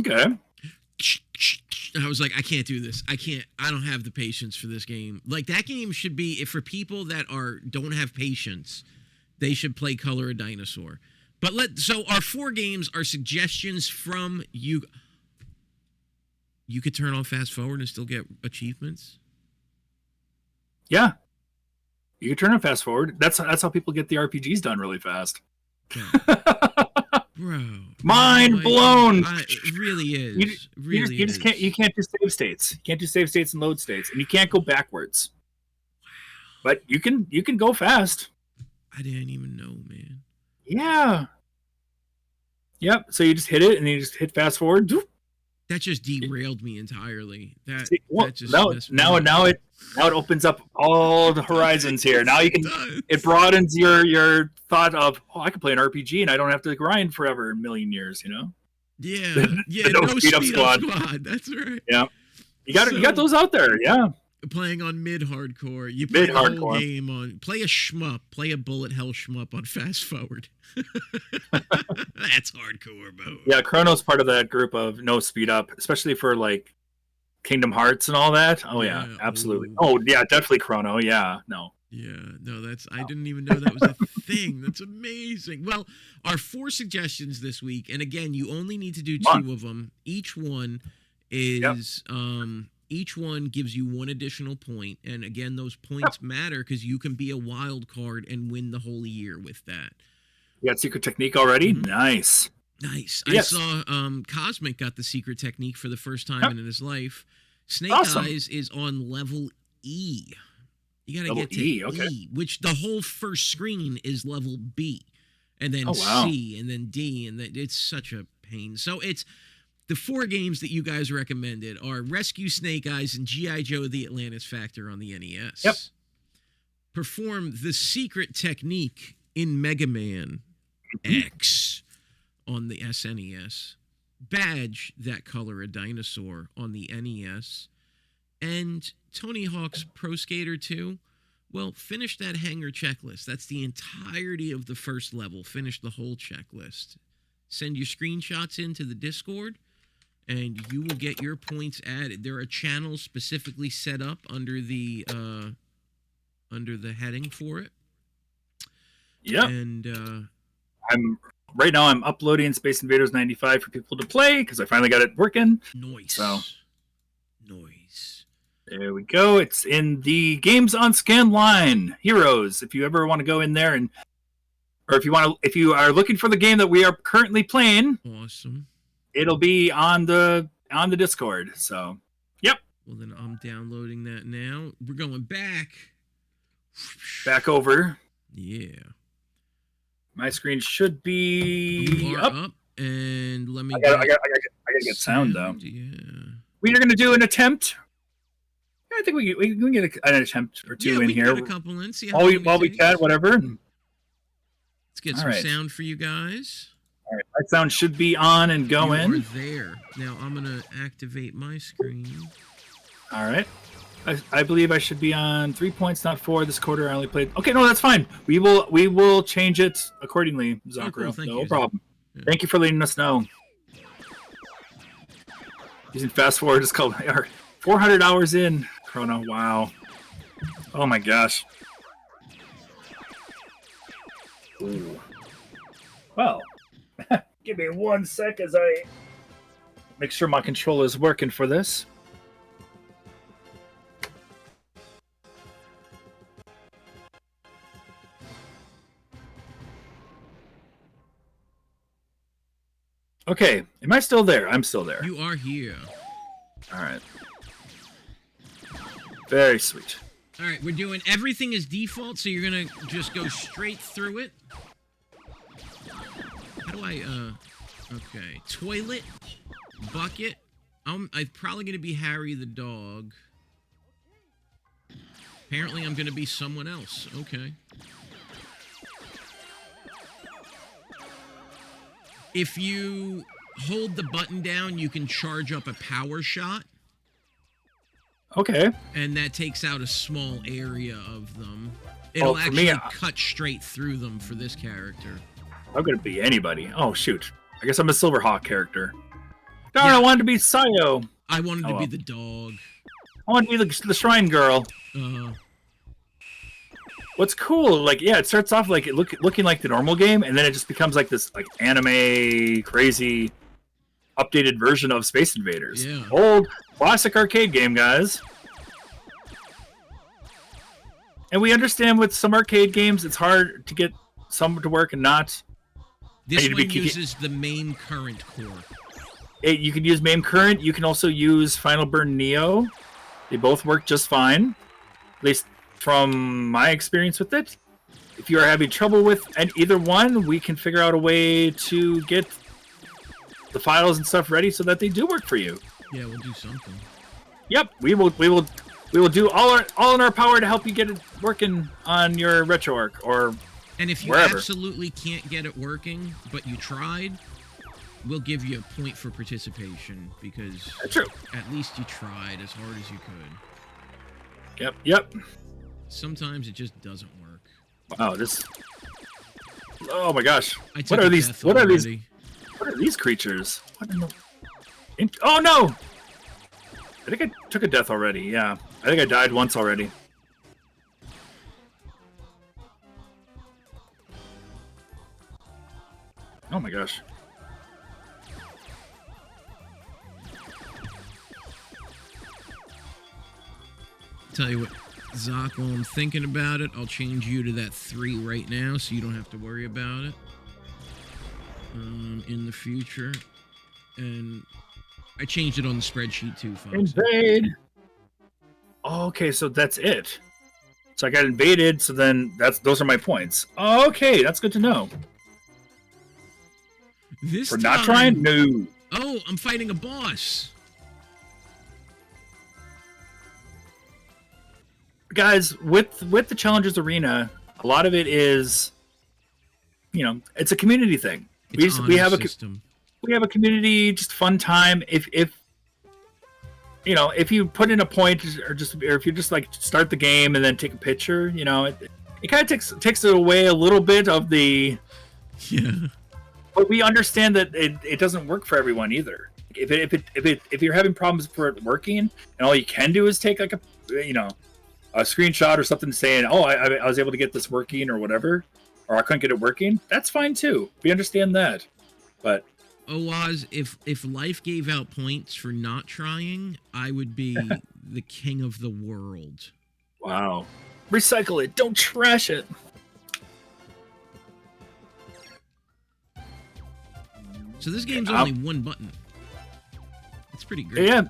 Okay. I was like, I can't do this. I don't have the patience for this game. Like, that game should be, if for people that don't have patience, they should play Color a Dinosaur. But so our 4 games are suggestions from you. You could turn on fast forward and still get achievements? Yeah. You can turn on fast forward. That's how people get the RPGs done really fast. Yeah. Bro. Mind blown. It really is. You can't do save states. You can't do save states and load states, and you can't go backwards. But you can go fast. I didn't even know, man. Yeah. Yep. So you just hit it, and you just hit fast forward. That just derailed me entirely. Now it opens up all the horizons here. Now it broadens your thought of, I can play an RPG and I don't have to grind forever, a million years, you know? Yeah. No speed up squad. That's right. Yeah. You got those out there, yeah. Playing on mid-hardcore. You play the whole game on... Play a shmup. Play a bullet hell shmup on fast forward. That's hardcore mode. Yeah, Chrono's part of that group of no speed up, especially for, like, Kingdom Hearts and all that. Oh, yeah, absolutely. Ooh. Oh, yeah, definitely Chrono. Yeah, no. Yeah, no, I didn't even know that was a thing. That's amazing. Well, our 4 suggestions this week, and again, you only need to do 2 of them. Each one is... Each one gives you 1 additional point, and again, those points matter because you can be a wild card and win the whole year with that. You got Secret Technique already? Mm-hmm. Nice. Yes. I saw Cosmic got the Secret Technique for the first time in his life. Snake Eyes is on level E. You got to get to E, which the whole first screen is level B, and then C, and then D, and it's such a pain. So it's... The 4 games that you guys recommended are Rescue Snake Eyes and G.I. Joe The Atlantis Factor on the NES. Yep. Perform The Secret Technique in Mega Man X on the SNES. Badge That Color a Dinosaur on the NES. And Tony Hawk's Pro Skater 2. Well, finish that hanger checklist. That's the entirety of the first level. Finish the whole checklist. Send your screenshots into the Discord, and you will get your points added. There are channels specifically set up under the heading for it. Yeah. And I'm uploading Space Invaders 95 for people to play because I finally got it working. Nice. So nice. There we go. It's in the Games on Scan line. Heroes. If you ever want to go in there or if you are looking for the game that we are currently playing, awesome. It'll be on the Discord. So, yep. Well, then I'm downloading that now. We're going back over. Yeah. My screen should be up. And let me. I gotta get sound though. Yeah. We are gonna do an attempt. I think we can get an attempt or two in here. Get a couple in. See how while we can, whatever. Let's get some sound for you guys. All right, my sound should be on and going. You are there. Now I'm gonna activate my screen. All right. I believe I should be on 3 points, not 4. This quarter I only played. Okay, no, that's fine. We will change it accordingly, Zakro. Cool. No problem. Yeah. Thank you for letting us know. Using fast forward is called 400 hours in Chrono. Wow. Oh my gosh. Ooh. Well, give me 1 sec as I make sure my controller is working for this. Okay, am I still there? I'm still there. You are here. All right. Very sweet. All right, we're doing everything as default, so you're gonna just go straight through it. How do I, okay. Toilet, bucket. I'm probably gonna be Harry the dog. Apparently I'm gonna be someone else. Okay. If you hold the button down, you can charge up a power shot. Okay. And that takes out a small area of them. It'll actually cut straight through them for this character. I'm going to be anybody. Oh, shoot. I guess I'm a Silverhawk character. Darn, I wanted to be Sayo. I wanted Oh, to be well. the dog. I want to be the shrine girl. What's cool, like, yeah, it starts off like looking like the normal game, and then it just becomes like this like anime crazy updated version of Space Invaders. Yeah. Old classic arcade game, guys. And we understand with some arcade games, it's hard to get some to work and not. This one uses the MAME current core. You can use MAME current. You can also use Final Burn Neo. They both work just fine, at least from my experience with it. If you are having trouble with either one, we can figure out a way to get the files and stuff ready so that they do work for you. Yeah, we'll do something. Yep, we will do all in our power to help you get it working on your RetroArch or And if you wherever. absolutely can't get it working, but you tried, we'll give you a point for participation because True. at least you tried as hard as you could. Yep. Sometimes it just doesn't work. Wow, oh my gosh. I took What are a these? death What are these? already. What are these creatures? What in the... Oh no! I think I took a death already. Yeah, I think I died once already. Oh my gosh. Tell you what, Zoc, while I'm thinking about it, I'll change you to that 3 right now so you don't have to worry about it in the future. And I changed it on the spreadsheet too, folks. Invade! Oh, okay, so that's it. So I got invaded, so then those are my points. Oh, okay, that's good to know. This For time, not trying? No. Oh, I'm fighting a boss. Guys, with the Challengers Arena, a lot of it is, it's a community thing. It's We have a system. we have a community, just fun time. If you put in a point or if you just like start the game and then take a picture, it kind of takes it away a little bit of the. Yeah. But we understand that it doesn't work for everyone either. If you're having problems for it working, and all you can do is take like a screenshot or something saying, "Oh, I was able to get this working" or whatever, or I couldn't get it working. That's fine too. We understand that, but. Oz, if life gave out points for not trying, I would be the king of the world. Wow. Recycle it. Don't trash it. So this game's only one button. It's pretty great. Yeah.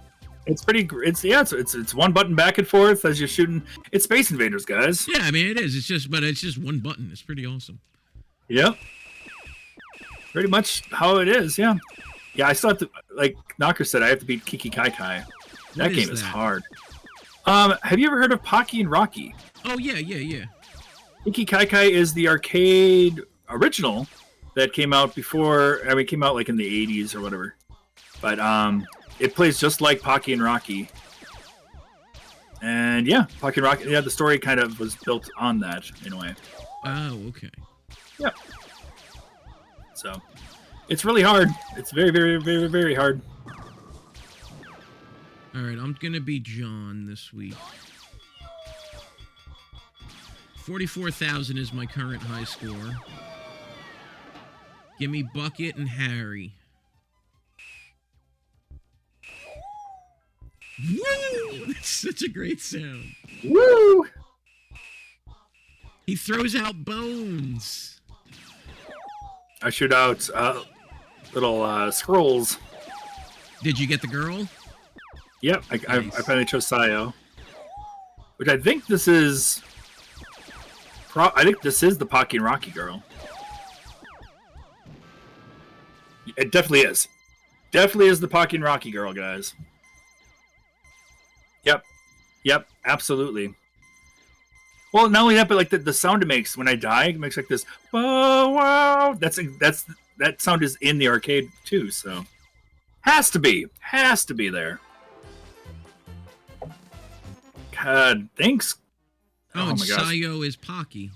It's pretty. It's one button back and forth as you're shooting. It's Space Invaders, guys. Yeah, I mean it is. It's just one button. It's pretty awesome. Yep. Pretty much how it is. Yeah. Yeah. I still have to, like Knocker said, I have to beat Kiki Kai Kai. That game is hard. Have you ever heard of Pocky and Rocky? Oh yeah. Kiki Kai Kai is the arcade original that came out before. I mean, it came out like in the 80s or whatever. But it plays just like Pocky and Rocky. And yeah, Pocky and Rocky. Yeah, the story kind of was built on that in a way. Oh, okay. Yep. So, it's really hard. It's very, very, very, very hard. All right, I'm gonna be John this week. 44,000 is my current high score. Give me Bucket and Harry. Woo! That's such a great sound. Woo! He throws out bones. I shoot out little scrolls. Did you get the girl? Yep, I Nice. finally chose Sayo. Which I think this is... I think this is the Pocky and Rocky girl. It definitely is. Definitely is the Pocky and Rocky girl, guys. Yep, absolutely. Well, not only that, but like the sound it makes when I die, it makes like this. Wow, wow. That sound is in the arcade too, so has to be there. God, thanks. Oh, and my gosh. Sayo is Pocky.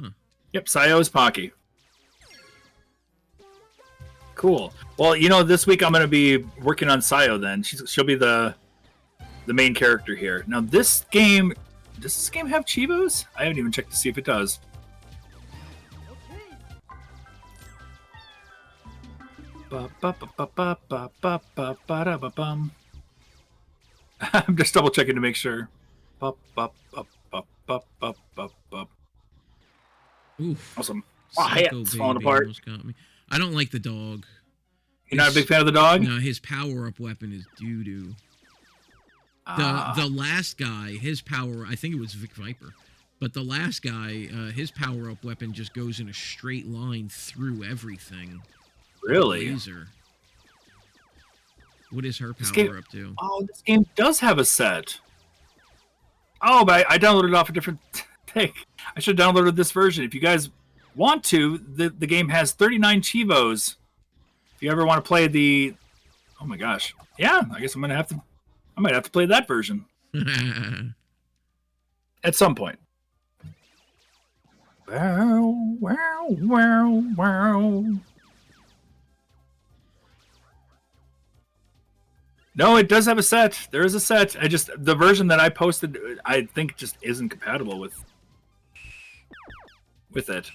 Huh. Yep, Sayo is Pocky. Cool. Well, this week I'm going to be working on Sayo. Then she'll be the main character here. Now, does this game have Chivos? I haven't even checked to see if it does. I'm just double checking to make sure. Oof. Awesome. Psycho It's falling baby apart. almost got me. I don't like the dog. You're not a big fan of the dog? No, his power-up weapon is doo-doo. The last guy, his power, I think it was Vic Viper, but the last guy, his power-up weapon just goes in a straight line through everything. Really? Laser. What is her power-up do? Oh, this game does have a set. Oh, but I downloaded it off a different thing. I should have downloaded this version. If you guys want to, the game has 39 Chivos. If you ever want to play the... Oh my gosh. Yeah, I guess I might have to play that version. At some point. Wow, wow, wow, wow. No, it does have a set. There is a set. The version that I posted, I think just isn't compatible with it.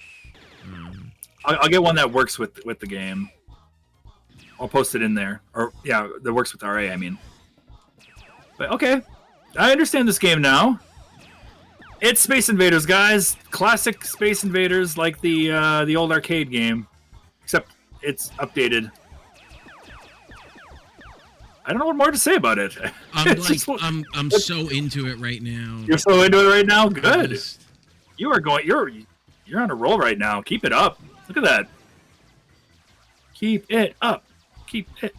I'll get one that works with the game. I'll post it in there. Or, yeah, that works with RA, I mean. But, okay. I understand this game now. It's Space Invaders, guys. Classic Space Invaders, like the old arcade game. Except it's updated. I don't know what more to say about it. I'm so into it right now. You're so into it right now? Good. You're on a roll right now. Keep it up. Look at that. Keep it up. Keep it.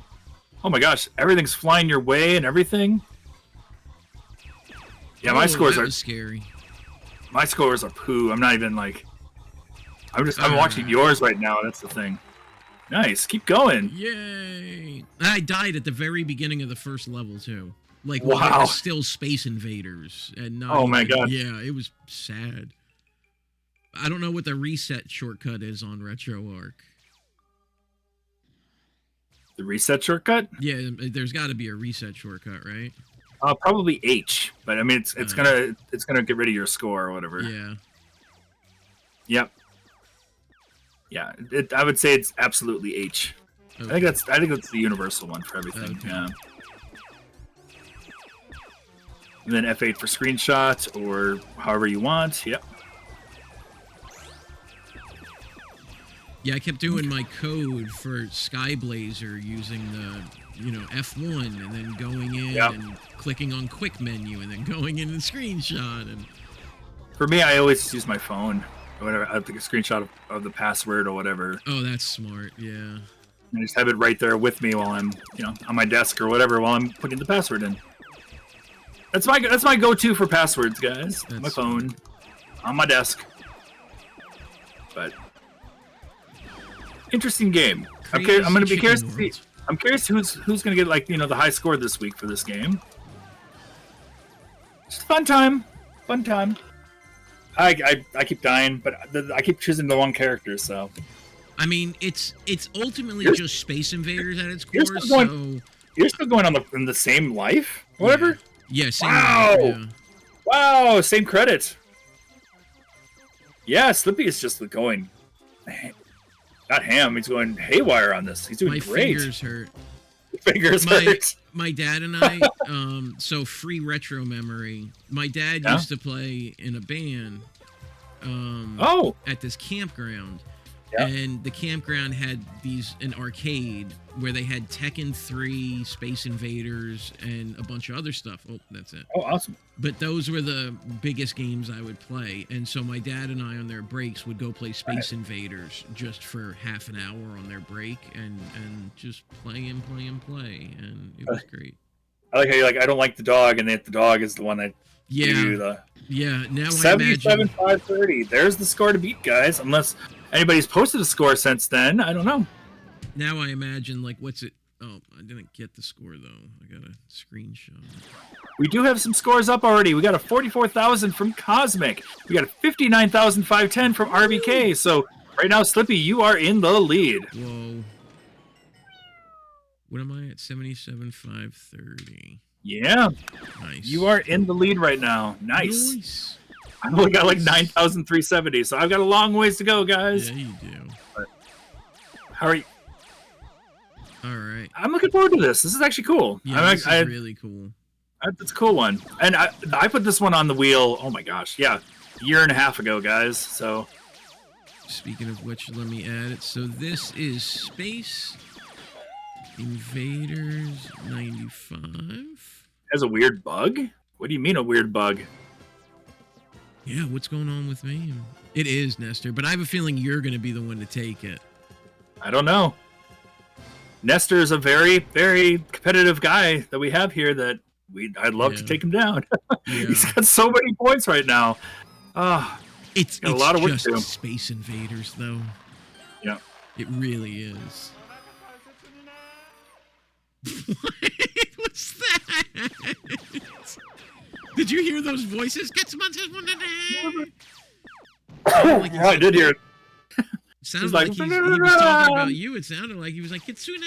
Oh my gosh, everything's flying your way and everything. Yeah, my scores are scary. My scores are poo. I'm not even like. I'm watching yours right now. That's the thing. Nice. Keep going. Yay! I died at the very beginning of the first level too. Like, wow. When it was still Space Invaders, and not oh my god. Yeah, it was sad. I don't know what the reset shortcut is on RetroArch. The reset shortcut? Yeah, there's got to be a reset shortcut, right? Probably H, but I mean it's gonna get rid of your score or whatever. Yeah. Yep. Yeah, I would say it's absolutely H. Okay. I think that's the universal one for everything. Okay. Yeah. And then F8 for screenshot or however you want. Yep. Yeah, I kept doing my code for Skyblazer using the, F1 and then going in and clicking on quick menu and then going in and screenshot. And for me, I always use my phone or whatever. I take a screenshot of the password or whatever. Oh, that's smart. Yeah. And I just have it right there with me while I'm, on my desk or whatever while I'm putting the password in. That's my go-to for passwords, guys. That's my phone, on my desk. But interesting game. I'm going to be curious to see. I'm curious who's going to get the high score this week for this game. Just a fun time. Fun time. I keep dying, but I keep choosing the wrong character. So. I mean, it's ultimately just Space Invaders at its core. You're still going in the same life. Whatever. Yeah. Same wow. Life, yeah. Wow. Same credit. Yeah, Slippy is just going. Not ham. He's going haywire on this. He's doing my great. My fingers hurt. Fingers hurt. My dad and I, so free retro memory. My dad used to play in a band. At this campground. Yeah. And the campground had an arcade where they had Tekken 3, Space Invaders, and a bunch of other stuff. Oh, that's it. Oh, awesome. But those were the biggest games I would play. And so my dad and I on their breaks would go play Space Invaders just for half an hour on their break and just play. And it was great. I like how you're like, I don't like the dog, and the dog is the one that now 77,530. There's the score to beat, guys. Unless anybody's posted a score since then. I don't know. Now I imagine, what's it? Oh, I didn't get the score, though. I got a screenshot. We do have some scores up already. We got a 44,000 from Cosmic. We got a 59,510 from RBK. So right now, Slippy, you are in the lead. Whoa. What am I at? 77,530. Yeah, Nice. you are in the lead right now. Nice. I've only got like 9,370, so I've got a long ways to go, guys. Yeah, you do. But how are you? All right. I'm looking forward to this. This is actually cool. Yeah, this is really cool. It's a cool one. And I put this one on the wheel, oh my gosh, yeah, a year and a half ago, guys. So, speaking of which, let me add it. So this is Space Invaders 95. Has a weird bug? What do you mean a weird bug? Yeah, what's going on with me? It is, Nestor, but I have a feeling you're going to be the one to take it. I don't know. Nestor is a very, very competitive guy that we have here that I'd love to take him down. He's got so many points right now. It's got a lot of work to do. Space Invaders, though. Yeah. It really is. What's that? Did you hear those voices? Get some like yeah, I did hear it. Sounded like he was talking about you. It sounded like he was like, Kitsune!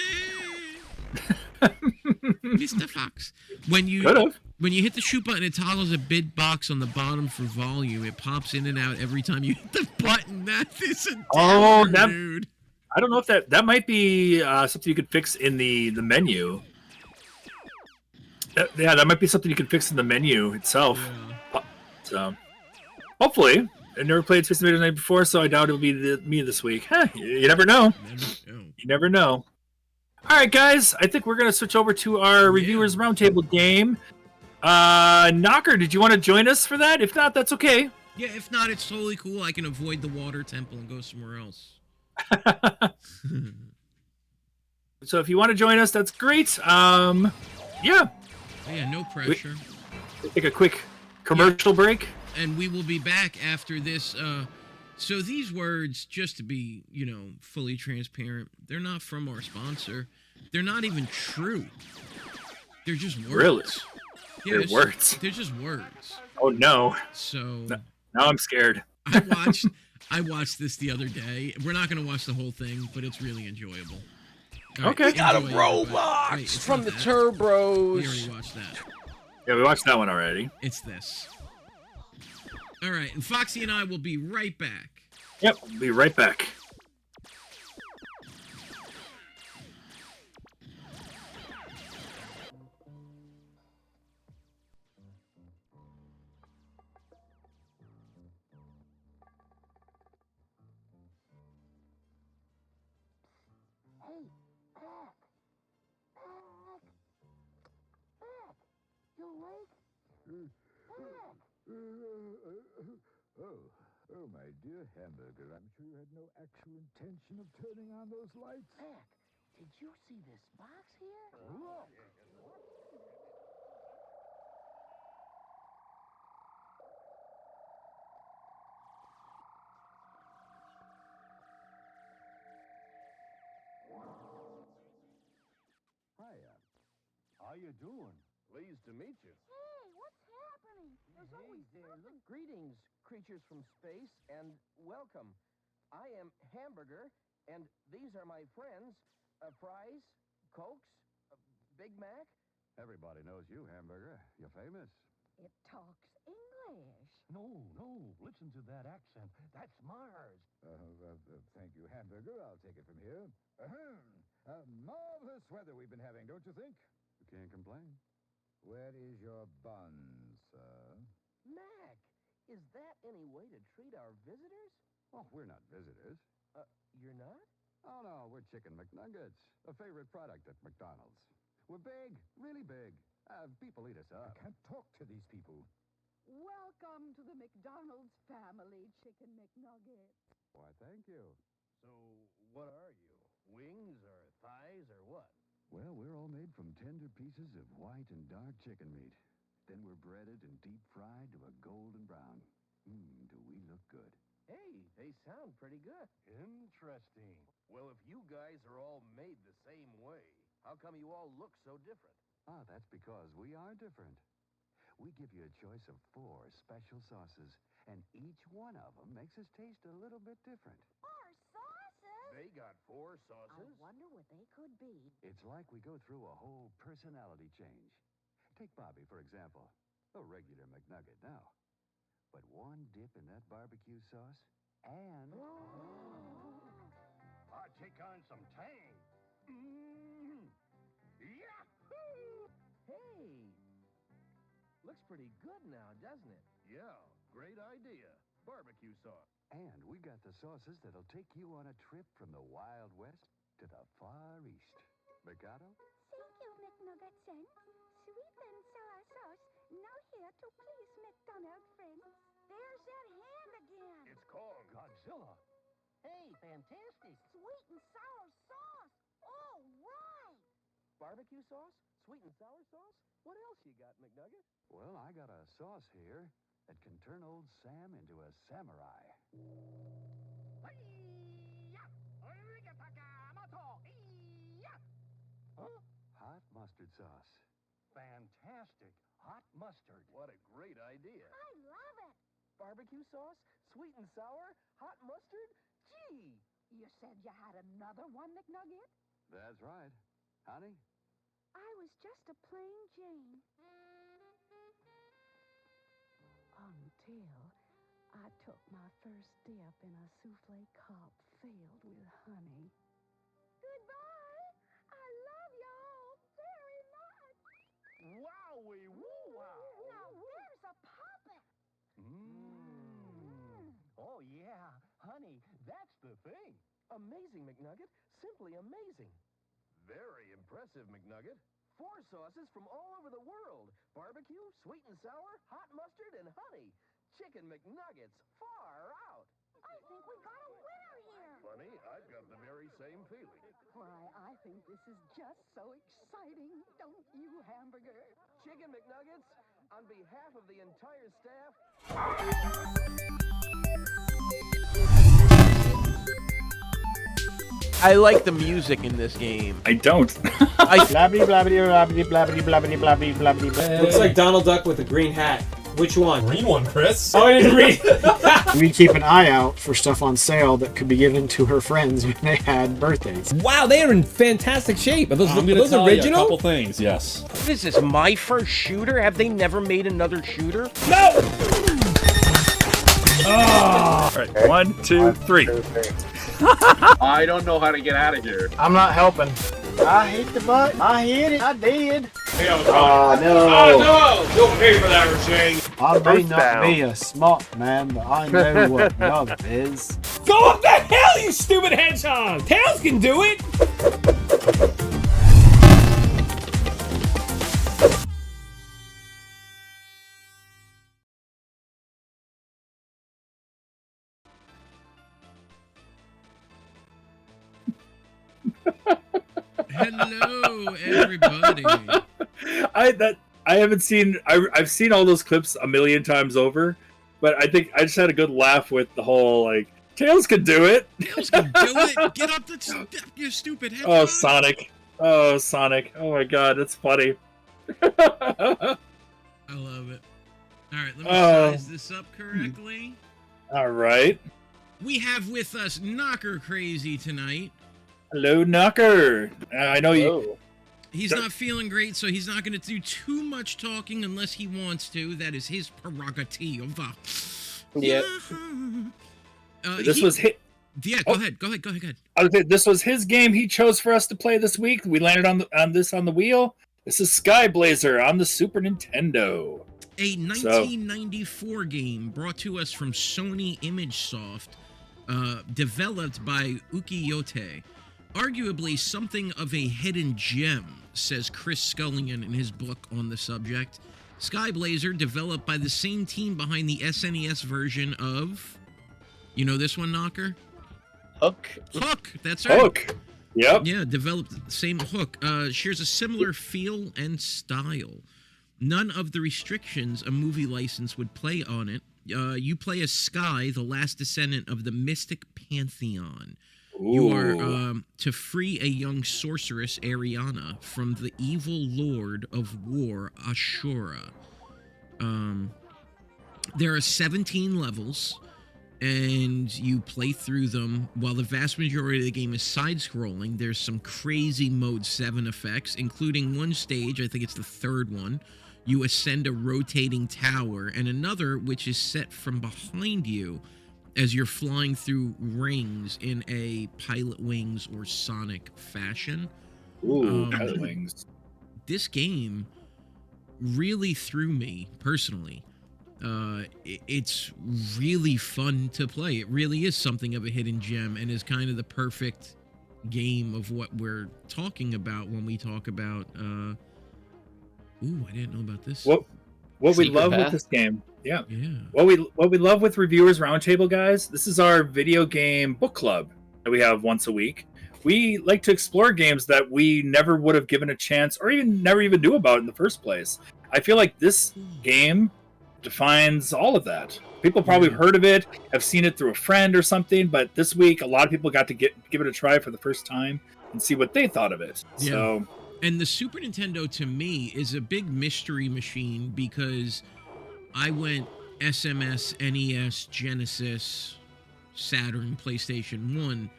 Mr. Fox. When you hit the shoot button, it toggles a bid box on the bottom for volume. It pops in and out every time you hit the button. That is a dude. I don't know if that might be something you could fix in the menu. Yeah, that might be something you can fix in the menu itself. Yeah. So, hopefully. I never played Space Invaders Night before, so I doubt it'll be me this week. You never know. You never know. All right, guys. I think we're going to switch over to our Reviewers Roundtable game. Knocker, did you want to join us for that? If not, that's okay. Yeah, if not, it's totally cool. I can avoid the water temple and go somewhere else. So if you want to join us, that's great. Yeah. Yeah, no pressure. We'll take a quick commercial break. And we will be back after this. So these words, just to be, fully transparent, they're not from our sponsor. They're not even true. They're just words. Really? Yeah, they're words. They're just words. Oh no. So now I'm scared. I watched this the other day. We're not going to watch the whole thing, but it's really enjoyable. Okay. We got a Roblox from the Turbros. We already watched that. Yeah, we watched that one already. It's this. All right, and Foxy and I will be right back. Yep, we'll be right back. Oh, my dear Hamburger, I'm sure you had no actual intention of turning on those lights. Mac, did you see this box here? Look! Hiya. How you doing? Pleased to meet you. Hey, what's happening? There's always something. Greetings, creatures from space, and welcome. I am Hamburger, and these are my friends, Fries, Cokes, Big Mac. Everybody knows you, Hamburger. You're famous. It talks English. No, listen to that accent. That's Mars. Thank you, Hamburger. I'll take it from here. Marvelous weather we've been having, don't you think? You can't complain. Where is your bun, sir? Mac, is that any way to treat our visitors? Oh, we're not visitors. You're not? Oh, no, we're Chicken McNuggets, a favorite product at McDonald's. We're big, really big. People eat us up. I can't talk to these people. Welcome to the McDonald's family, Chicken McNuggets. Why, thank you. So, what are you? Wings or thighs or what? Well, we're all made from tender pieces of white and dark chicken meat. Then we're breaded and deep fried to a golden brown. Do we look good? Hey, they sound pretty good. Interesting. Well, if you guys are all made the same way, how come you all look so different? That's because we are different. We give you a choice of 4 special sauces, and each one of them makes us taste a little bit different. 4 sauces? They got 4 sauces. I wonder what they could be. It's like we go through a whole personality change. Take Bobby, for example. A regular McNugget now. But one dip in that barbecue sauce, and... I take on some tang. Yahoo! Hey! Looks pretty good now, doesn't it? Yeah, great idea. Barbecue sauce. And we got the sauces that'll take you on a trip from the Wild West to the Far East. Mikado? Thank you, McNuggetson. Sweet and sour sauce. Now here to please McDonald friends. There's that hand again. It's called Godzilla. Hey, fantastic. Sweet and sour sauce. All right. Barbecue sauce? Sweet and sour sauce? What else you got, McNugget? Well, I got a sauce here that can turn old Sam into a samurai. Huh? Hot mustard sauce. Fantastic. Hot mustard. What a great idea. I love it. Barbecue sauce? Sweet and sour? Hot mustard? Gee! You said you had another one, McNugget? That's right. Honey? I was just a plain Jane. Until I took my first dip in a souffle cup filled with honey. Goodbye. I love y'all very much. Wowie woo-wow! Now there's a puppet. Oh, yeah. Honey, that's the thing. Amazing, McNugget. Simply amazing. Very impressive, McNugget. 4 sauces from all over the world. Barbecue, sweet and sour, hot mustard, and honey. Chicken McNuggets. Far out. I think we got a winner here. Funny, I've got the very same feeling. Why, I think this is just so exciting, don't you, Hamburger? Chicken McNuggets, on behalf of the entire staff... I like the music in this game. I don't. Blabbity blabbity blabbity blabbity blabbity blabbity blabbity. Looks like Donald Duck with a green hat. Which one? Green one, Chris. Oh, I didn't read. We keep an eye out for stuff on sale that could be given to her friends when they had birthdays. Wow, they are in fantastic shape. Are those, I'm gonna those tell original? you a couple things, yes. What is this, my first shooter? Have they never made another shooter? No! All right, 1, 2, 3. I don't know how to get out of here. I'm not helping. I hit the button. I hit it. I did. Oh, no. Oh, no! You'll pay for that, Rashane. I may not be a smart man, but I know what love is. Go up the hell, you stupid hedgehog! Tails can do it! Hello, everybody. I've seen all those clips a million times over, but I think I just had a good laugh with the whole like Tails can do it. Tails can do it. Get up the you stupid head. Oh, Sonic. Oh, Sonic. Oh my God, that's funny. I love it. All right, let me size this up correctly. All right. We have with us Knocker Crazy tonight. Hello, Knocker. I know you. He's not feeling great, so he's not going to do too much talking unless he wants to. That is his prerogative. Yeah. This was his. Yeah, go ahead. I would say this was his game he chose for us to play this week. We landed on this on the wheel. This is Skyblazer on the Super Nintendo. A 1994 game brought to us from Sony ImageSoft, developed by Ukiyote. Arguably something of a hidden gem, says Chris Scullion in his book on the subject. Skyblazer, developed by the same team behind the SNES version of... You know this one, Knocker? Hook, that's right. Hook. Yep. Yeah, developed same Hook. Shares a similar feel and style. None of the restrictions a movie license would play on it. You play as Sky, the last descendant of the Mystic Pantheon. Ooh. You are to free a young sorceress, Ariana, from the evil lord of war, Ashura. There are 17 levels. and you play through them. While the vast majority of the game is side-scrolling, there's some crazy Mode 7 effects, including one stage, I think it's the third one, you ascend a rotating tower, and another which is set from behind you as you're flying through rings in a Pilot Wings or Sonic fashion. Ooh, Pilot Wings. This game really threw me personally. It's really fun to play. It really is something of a hidden gem and is kind of the perfect game of what we're talking about when we talk about I didn't know about this. What we love with this game. Yeah. What we love with Reviewers Roundtable, guys, this is our video game book club that we have once a week. We like to explore games that we never would have given a chance or never even knew about in the first place. I feel like this game defines all of that. People probably heard of it, have seen it through a friend or something, but this week a lot of people got to give it a try for the first time and see what they thought of it. Yeah. So, and the Super Nintendo to me is a big mystery machine because I went SMS, NES, Genesis, Saturn, PlayStation 1.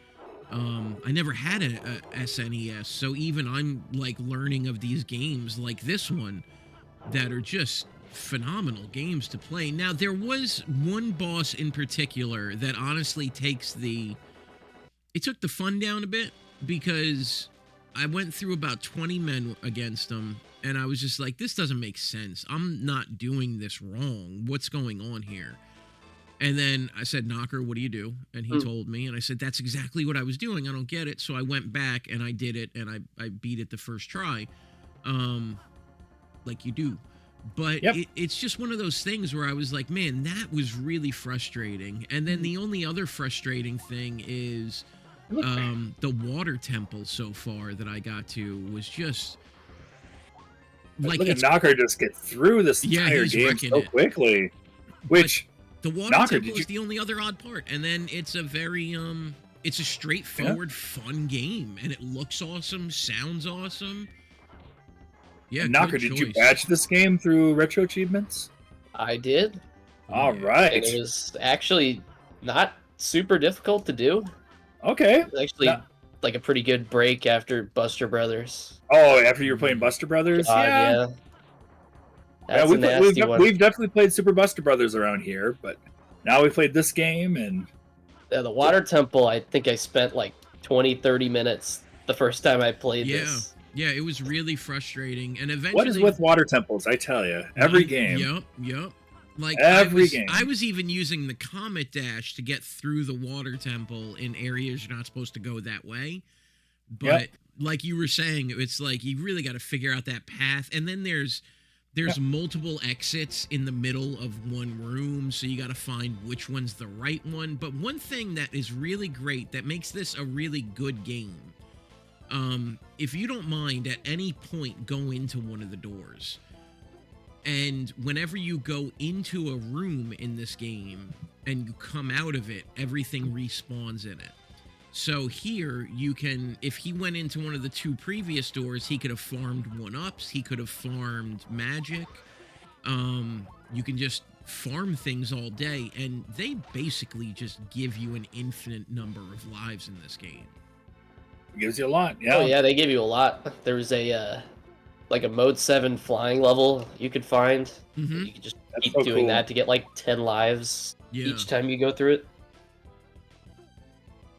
I never had a SNES, so even I'm like learning of these games like this one that are just phenomenal games to play. Now, there was one boss in particular that honestly took the fun down a bit, because I went through about 20 men against him, and I was just like, this doesn't make sense. I'm not doing this wrong. What's going on here? And then I said, Knocker, what do you do? And he told me, and I said, that's exactly what I was doing. I don't get it. So I went back and I did it, and I beat it the first try, like you do. But it's just one of those things where I was like, man, that was really frustrating. And then the only other frustrating thing is the water temple so far that I got to was just like, look at Knocker just get through this entire game so quickly. Which the water temple is the only other odd part. And then it's a very it's a straightforward, fun game, and it looks awesome, sounds awesome. Yeah, Knocker, did you batch this game through Retro Achievements? I did. All right. And it was actually not super difficult to do. Okay. It was actually like a pretty good break after Buster Brothers. Oh, after you were playing Buster Brothers? Yeah. That's we've definitely played Super Buster Brothers around here, but now we played this game, and the water temple, I think I spent like 20-30 minutes the first time I played this. Yeah, it was really frustrating, and eventually. What is with water temples? I tell you, every game. Yep. Like every game. I was even using the Comet Dash to get through the water temple in areas you're not supposed to go that way. But like you were saying, it's like you really got to figure out that path, and then there's multiple exits in the middle of one room, so you got to find which one's the right one. But one thing that is really great that makes this a really good game. If you don't mind, at any point, go into one of the doors. And whenever you go into a room in this game and you come out of it, everything respawns in it. So here, you can, if he went into one of the two previous doors, he could have farmed 1-ups, he could have farmed magic. You can just farm things all day, and they basically just give you an infinite number of lives in this game. Gives you a lot, yeah. Oh yeah, they give you a lot. There was a like a Mode 7 flying level you could find. Mm-hmm. You could just keep doing that to get like 10 lives each time you go through it.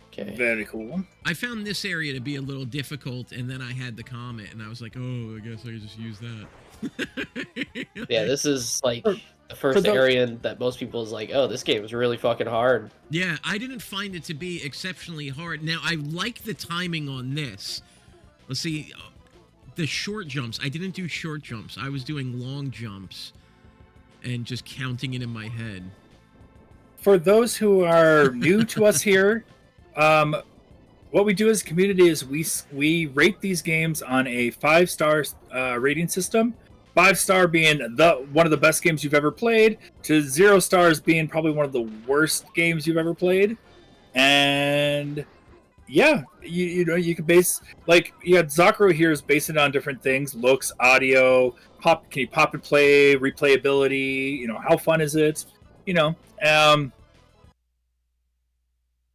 Okay. Very cool. I found this area to be a little difficult, and then I had the comet, and I was like, oh, I guess I could just use that. Yeah, this is like the first area that most people is like, oh, this game is really fucking hard. Yeah, I didn't find it to be exceptionally hard. Now, I like the timing on this. Let's see, the short jumps. I didn't do short jumps. I was doing long jumps and just counting it in my head. For those who are new to us here, what we do as a community is we rate these games on a 5-star rating system. 5-star being one of the best games you've ever played, to 0 stars being probably one of the worst games you've ever played. And yeah, you can base, like, Zakuro here is based it on different things: looks, audio, can you pop and play, replayability, how fun is it?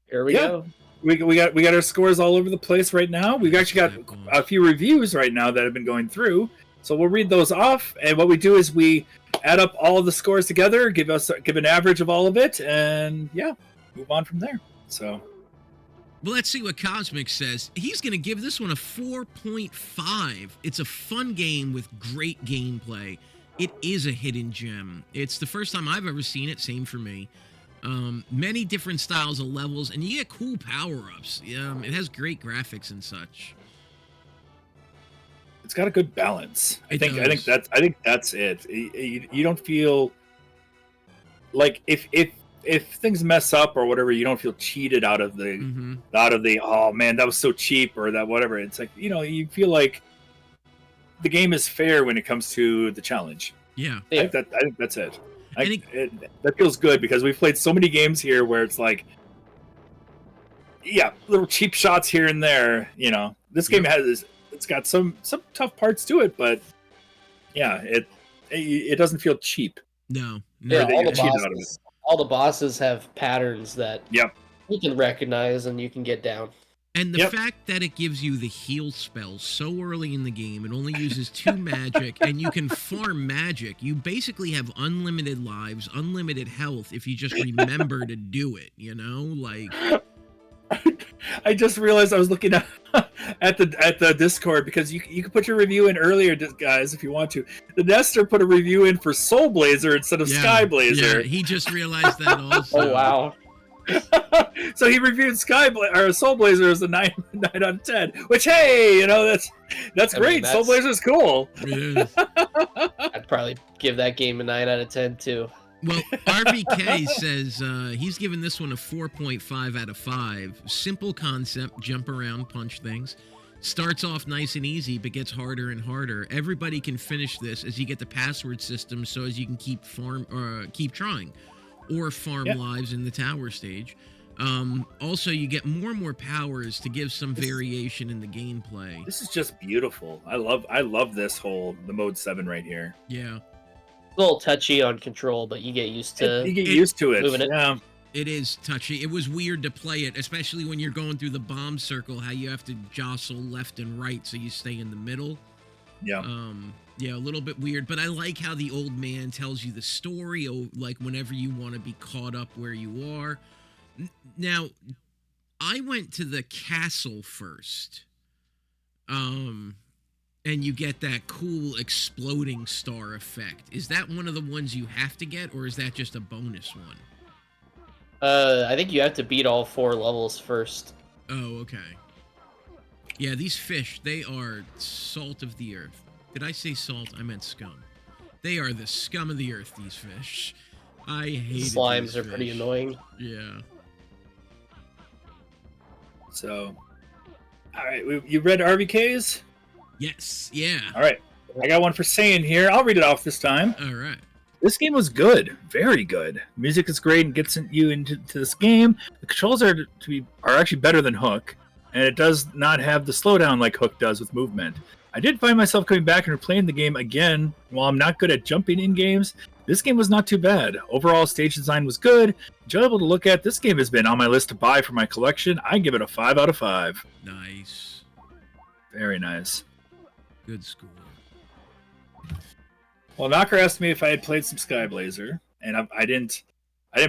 Here we Yeah. go. We got our scores all over the place right now. We've actually got a few reviews right now that have been going through. So we'll read those off, and what we do is we add up all of the scores together, give an average of all of it, and yeah, move on from there. So. Well, let's see what Cosmic says. He's going to give this one a 4.5. It's a fun game with great gameplay. It is a hidden gem. It's the first time I've ever seen it. Same for me. Many different styles of levels, and you get cool power-ups. It has great graphics and such. It's got a good balance. I think that's it. You don't feel like if things mess up or whatever, you don't feel cheated out of the oh man, that was so cheap or that whatever. It's like, you feel like the game is fair when it comes to the challenge. Yeah. I think that's it. That feels good because we've played so many games here where it's like, yeah, little cheap shots here and there. This game it's got some tough parts to it, but yeah, it doesn't feel cheap. No. Yeah, all the bosses have patterns that you can recognize and you can get down. And the fact that it gives you the heal spell so early in the game, it only uses 2 magic, and you can farm magic. You basically have unlimited lives, unlimited health if you just remember to do it, Like... I just realized I was looking at the Discord because you can put your review in earlier, guys, if you want to. The Nestor put a review in for Skyblazer instead of Skyblazer. Yeah, he just realized that also. Oh, wow. So he reviewed Skyblazer as a 9 out of 10. Which, hey, that's great. Skyblazer cool. I'd probably give that game a 9 out of 10 too. Well, RVK says he's given this one a 4.5 out of 5. Simple concept, jump around, punch things. Starts off nice and easy, but gets harder and harder. Everybody can finish this as you get the password system, so as you can keep trying. Or farm lives in the tower stage. Also, you get more and more powers to give some variation in the gameplay. This is just beautiful. I love the mode 7 right here. Yeah. A little touchy on control, but you get used to it. Moving it. Yeah. It is touchy. It was weird to play it, especially when you're going through the bomb circle, how you have to jostle left and right so you stay in the middle. Yeah. Yeah, a little bit weird, but I like how the old man tells you the story, like whenever you want to be caught up where you are. Now, I went to the castle first. And you get that cool exploding star effect. Is that one of the ones you have to get, or is that just a bonus one? I think you have to beat all 4 levels first. Oh, okay. Yeah, these fish, they are salt of the earth. Did I say salt? I meant scum. They are the scum of the earth, these fish. I hate Slimes are pretty annoying. Yeah. So, all right, you read RVK's? Yes, yeah. All right, I got one for Saiyan here. I'll read it off this time. All right. This game was good, very good. Music is great and gets you into this game. The controls are actually better than Hook, and it does not have the slowdown like Hook does with movement. I did find myself coming back and replaying the game again. While I'm not good at jumping in games, this game was not too bad. Overall, stage design was good. Enjoyable to look at. This game has been on my list to buy for my collection. I give it a 5 out of 5. Nice. Very nice. Good score. Well, Knocker asked me if I had played some Skyblazer, and I didn't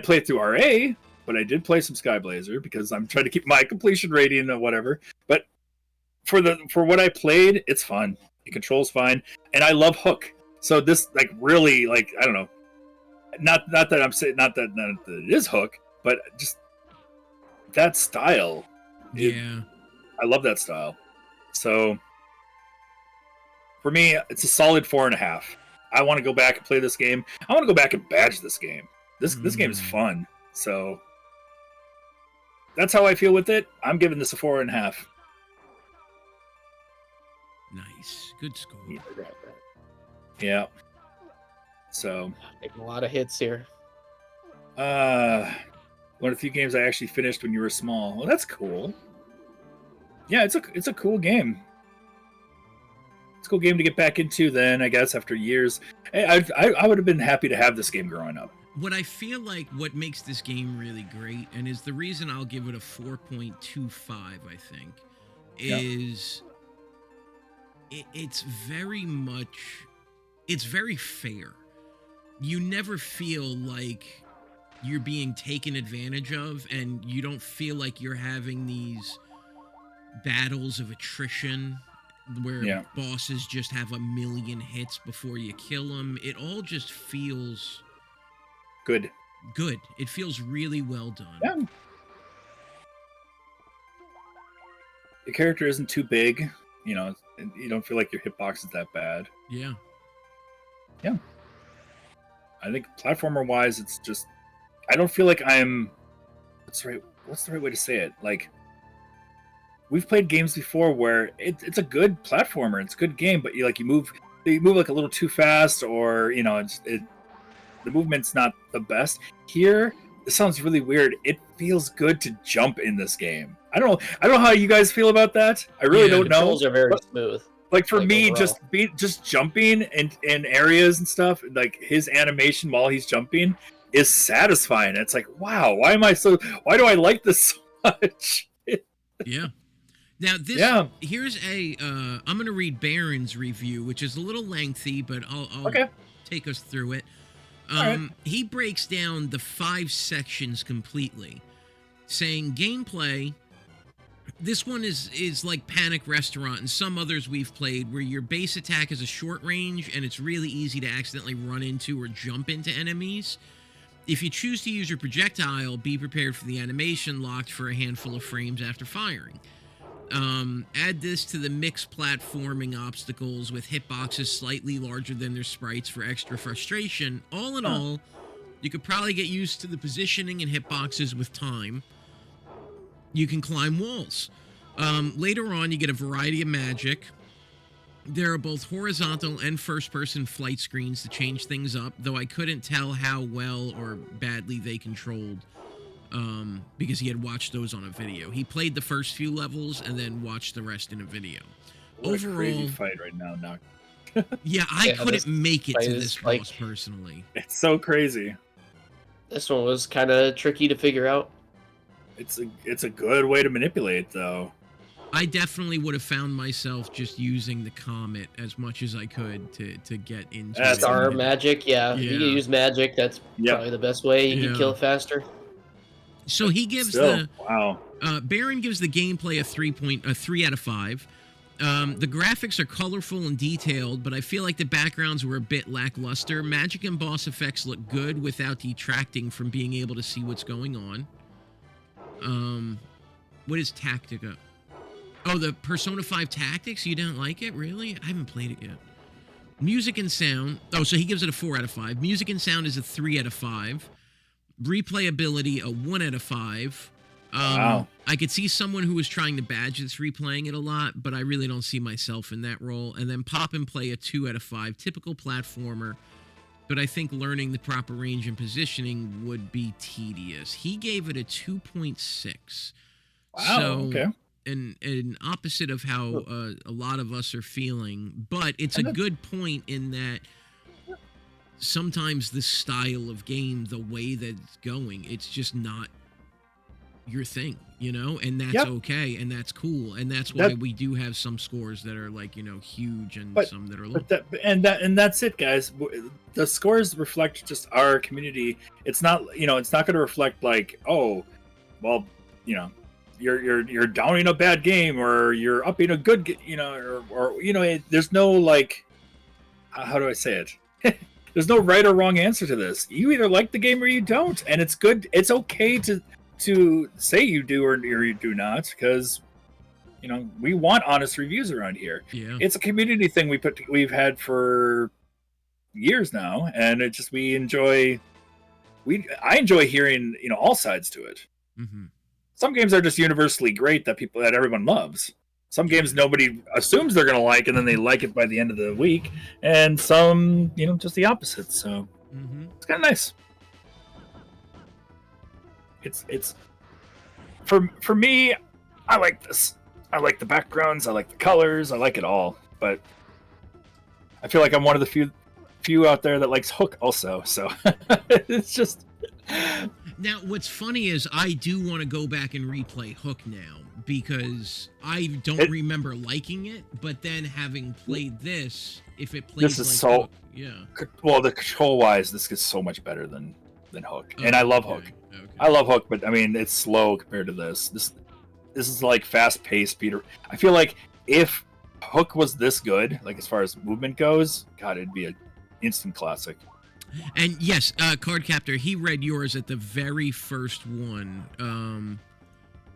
play it through RA, but I did play some Skyblazer because I'm trying to keep my completion rating or whatever. But for what I played, it's fun. It controls fine, and I love Hook. So this really I don't know, not that I'm saying not that it is Hook, but just that style. Yeah, I love that style. So for me, it's a solid 4.5. I want to go back and play this game. I want to go back and badge this game. This game is fun. So that's how I feel with it. I'm giving this a 4.5. Nice. Good score. Yeah. So taking a lot of hits here. One of the few games I actually finished when you were small. Well, that's cool. Yeah, it's a cool game. It's a cool game to get back into then, I guess, after years. I would have been happy to have this game growing up. what I feel like what makes this game really great, and is the reason I'll give it a 4.25, I think, is it's very fair. You never feel like you're being taken advantage of, and you don't feel like you're having these battles of attrition where bosses just have a million hits before you kill them. It all just feels good. It feels really well done. Yeah. The character isn't too big, you know, and you don't feel like your hitbox is that bad. Yeah. I think platformer-wise, it's just, I don't feel like I'm, what's the right way to say it? Like, we've played games before where it's a good platformer, it's a good game, but you move like a little too fast, or you know, the movement's not the best. Here, this sounds really weird. It feels good to jump in this game. I don't know how you guys feel about that. I really don't know. The controls are very smooth. Like for me, overall, just jumping in areas and stuff, like his animation while he's jumping is satisfying. It's like, wow, why do I like this so much? Yeah. Now here's I'm going to read Baron's review, which is a little lengthy, but I'll take us through it. He breaks down the 5 sections completely, saying gameplay, this one is like Panic Restaurant and some others we've played, where your base attack is a short range and it's really easy to accidentally run into or jump into enemies. If you choose to use your projectile, be prepared for the animation locked for a handful of frames after firing. Add this to the mixed platforming obstacles with hitboxes slightly larger than their sprites for extra frustration. All in all, you could probably get used to the positioning and hitboxes with time. You can climb walls. Later on, you get a variety of magic. There are both horizontal and first-person flight screens to change things up, though I couldn't tell how well or badly they controlled, because he had watched those on a video. He played the first few levels and then watched the rest in a video. What a crazy fight right now, Knock. Yeah, I couldn't make it to this boss personally. It's so crazy. This one was kind of tricky to figure out. It's a good way to manipulate, though. I definitely would have found myself just using the comet as much as I could to get into Star magic, yeah. You can use magic. That's probably the best way you can kill it faster. So he gives Baron gives the gameplay a 3 out of 5. The graphics are colorful and detailed, but I feel like the backgrounds were a bit lackluster. Magic and boss effects look good without detracting from being able to see what's going on. What is Tactica? Oh, the Persona 5 Tactics? You didn't like it? Really? I haven't played it yet. Music and sound. Oh, so he gives it a 4 out of 5. Music and sound is a 3 out of 5. Replayability, a 1 out of 5. Wow. I could see someone who was trying to badge that's replaying it a lot, but I really don't see myself in that role. And then Pop and Play, a 2 out of 5. Typical platformer, but I think learning the proper range and positioning would be tedious. He gave it a 2.6. Wow, okay. And opposite of how a lot of us are feeling, but it's a good point in that sometimes the style of game, the way that it's going, it's just not your thing, you know, and that's okay, and that's cool, and that's why we do have some scores that are like, you know, huge, and some that are low. And that's it, guys. The scores reflect just our community. It's not, you know, it's not going to reflect like, oh, well, you know, you're downing a bad game or you're upping a good, you know, or you know, there's no like, how do I say it? There's no right or wrong answer to this. You either like the game or you don't, and it's good. It's okay to say you do or you do not, because you know we want honest reviews around here. Yeah. It's a community thing we've had for years now, and it just I enjoy hearing, you know, all sides to it. Mm-hmm. Some games are just universally great that everyone loves. Some games nobody assumes they're gonna like, and then they like it by the end of the week, and some, you know, just the opposite. So it's kind of nice. It's for me, I like this. I like the backgrounds, I like the colors, I like it all. But I feel like I'm one of the few few out there that likes Hook also. So it's just. Now, what's funny is I do want to go back and replay Hook now because I don't remember liking it, but then having played this, if it plays this is like so Hook, yeah. Well, the control wise, this is so much better than Hook, and I love Hook. Okay. I love Hook, but I mean it's slow compared to this. This is like fast paced, Peter. I feel like if Hook was this good, like as far as movement goes, God, it'd be an instant classic. And yes, Cardcaptor, he read yours at the very first one,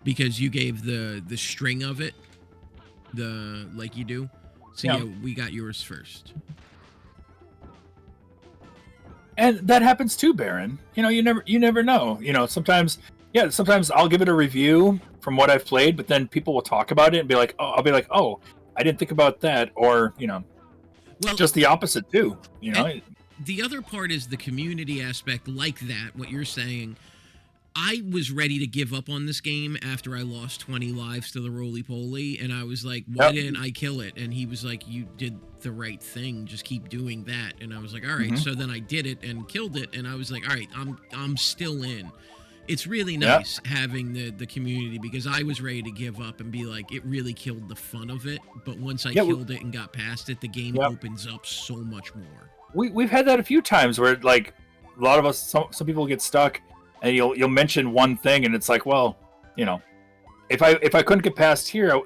because you gave the string of it, like you do. So yeah, we got yours first. And that happens too, Baron. You know, you never know. You know, sometimes I'll give it a review from what I've played, but then people will talk about it and be like, oh, I'll be like, oh, I didn't think about that, or you know, just the opposite too. You know. The other part is the community aspect, like that, what you're saying. I was ready to give up on this game after I lost 20 lives to the roly-poly, and I was like, why didn't I kill it? And he was like, you did the right thing, just keep doing that. And I was like, all right. So then I did it and killed it, and I was like, all right, I'm still in. It's really nice having the community, because I was ready to give up and be like, it really killed the fun of it. But once I killed it and got past it, the game opens up so much more. We've had that a few times where like a lot of us, some people get stuck, and you'll mention one thing, and it's like, well, you know, if I couldn't get past here,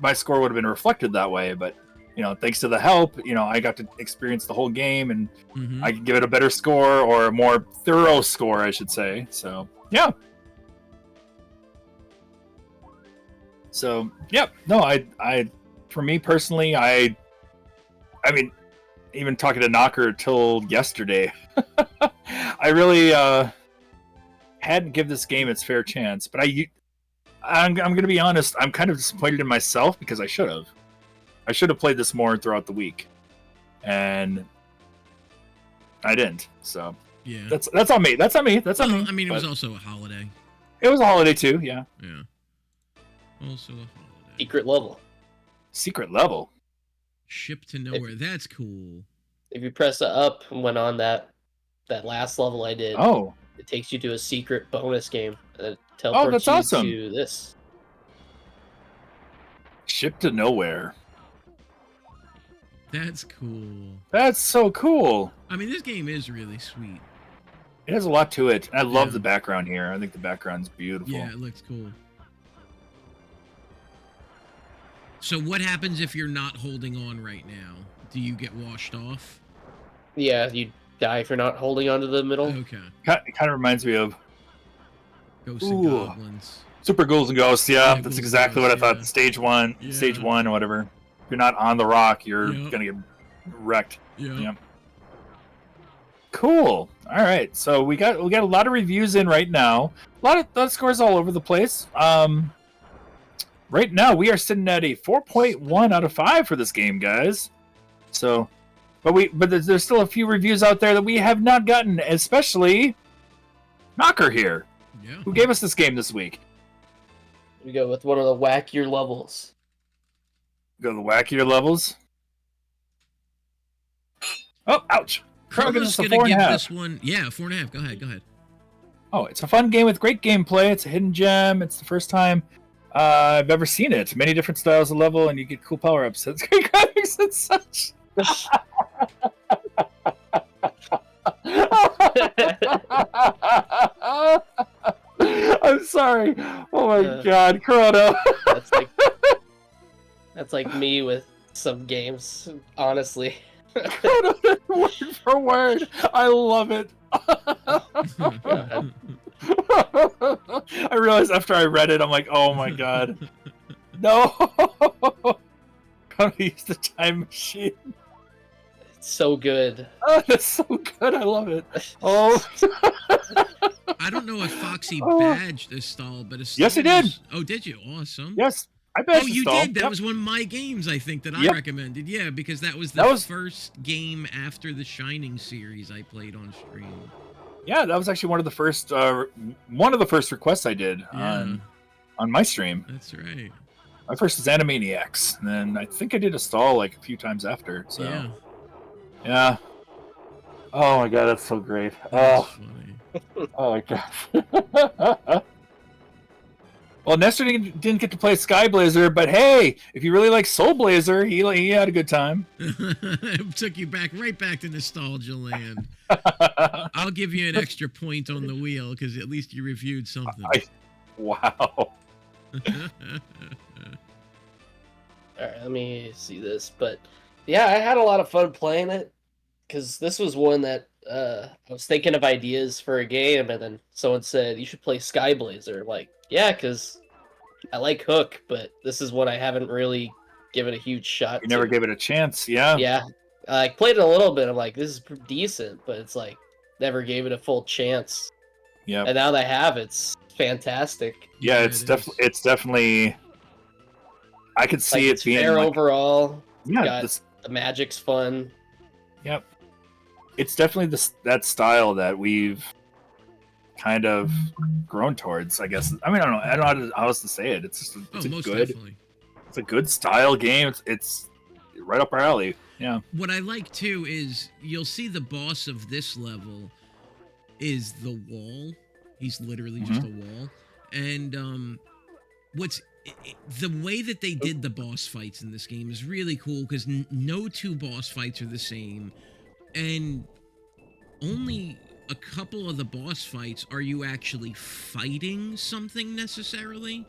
my score would have been reflected that way. But you know, thanks to the help, you know, I got to experience the whole game, and I could give it a better score, or a more thorough score, I should say. So yeah. So yeah, no, I for me personally, I mean, even talking to Knocker till yesterday, I really hadn't given this game its fair chance. But I'm going to be honest, I'm kind of disappointed in myself, because I should have played this more throughout the week, and I didn't. So yeah, that's on me. That's on me. I mean, it was also a holiday. It was a holiday too. Yeah. Yeah. Also a holiday. Secret level. Ship to nowhere. That's cool. If you press up and went on that last level I did, it takes you to a secret bonus game that teleports that's awesome. to this. Ship to nowhere. That's cool. That's so cool. I mean, this game is really sweet. It has a lot to it. I love the background here. I think the background's beautiful. Yeah, it looks cool. So what happens if you're not holding on right now? Do you get washed off? Yeah, you die if you're not holding on to the middle. Okay. It kind of reminds me of Ghosts and Goblins. Super Ghouls and Ghosts, that's exactly what I thought. Stage one or whatever. If you're not on the rock, you're gonna get wrecked. Yeah. Cool. All right, so we got a lot of reviews in right now. A lot of scores all over the place. Right now we are sitting at a 4.1 out of 5 for this game, guys. So, but there's still a few reviews out there that we have not gotten, especially Knocker here, who gave us this game this week. We go with one of the wackier levels. Go to the wackier levels. Oh, ouch! Carlos gonna give this one, 4.5. Go ahead. Oh, it's a fun game with great gameplay. It's a hidden gem. It's the first time I've ever seen it. Many different styles of level, and you get cool power-ups. It's great graphics and such. I'm sorry. Oh my God, Corona. That's like me with some games, honestly. Word for word. I love it. I realized after I read it, I'm like, oh my God. No. Gotta use the time machine. It's so good. Oh, that's so good. I love it. Oh. I don't know if Foxy badged a stall, but a stall yes, he did. Oh, did you? Awesome. Yes. I badged you stall. did. That was one of my games, I think, that I recommended. Yeah, because that was the first game after the Shining series I played on stream. Yeah, that was actually one of the first requests I did on my stream. That's right. My first was Animaniacs, and then I think I did a stall like a few times after. So yeah. Oh my god, that's so great. That's funny. Oh my gosh. Well, Nestor didn't get to play Skyblazer, but hey, if you really like Soul Blazer, he had a good time. It took you right back to nostalgia land. I'll give you an extra point on the wheel because at least you reviewed something. Wow. All right, let me see this. But yeah, I had a lot of fun playing it because this was one that I was thinking of ideas for a game, and then someone said you should play Skyblazer. I'm like, yeah, because I like Hook, but this is one I haven't really given a huge shot. You never gave it a chance, yeah. Yeah, I played it a little bit. I'm like, this is decent, but it's like never gave it a full chance. Yeah. And now that I have, it's fantastic. Yeah, it's definitely. I could see it's it being fair like, overall. Yeah, the magic's fun. Yep, it's definitely that style that we've kind of grown towards. I guess. I mean, I don't know how else to say it. It's a good. Definitely. It's a good style game. It's right up our alley. Yeah. What I like too is you'll see the boss of this level is the wall. He's literally just a wall. And the way that they did the boss fights in this game is really cool because no two boss fights are the same, and only a couple of the boss fights are you actually fighting something necessarily,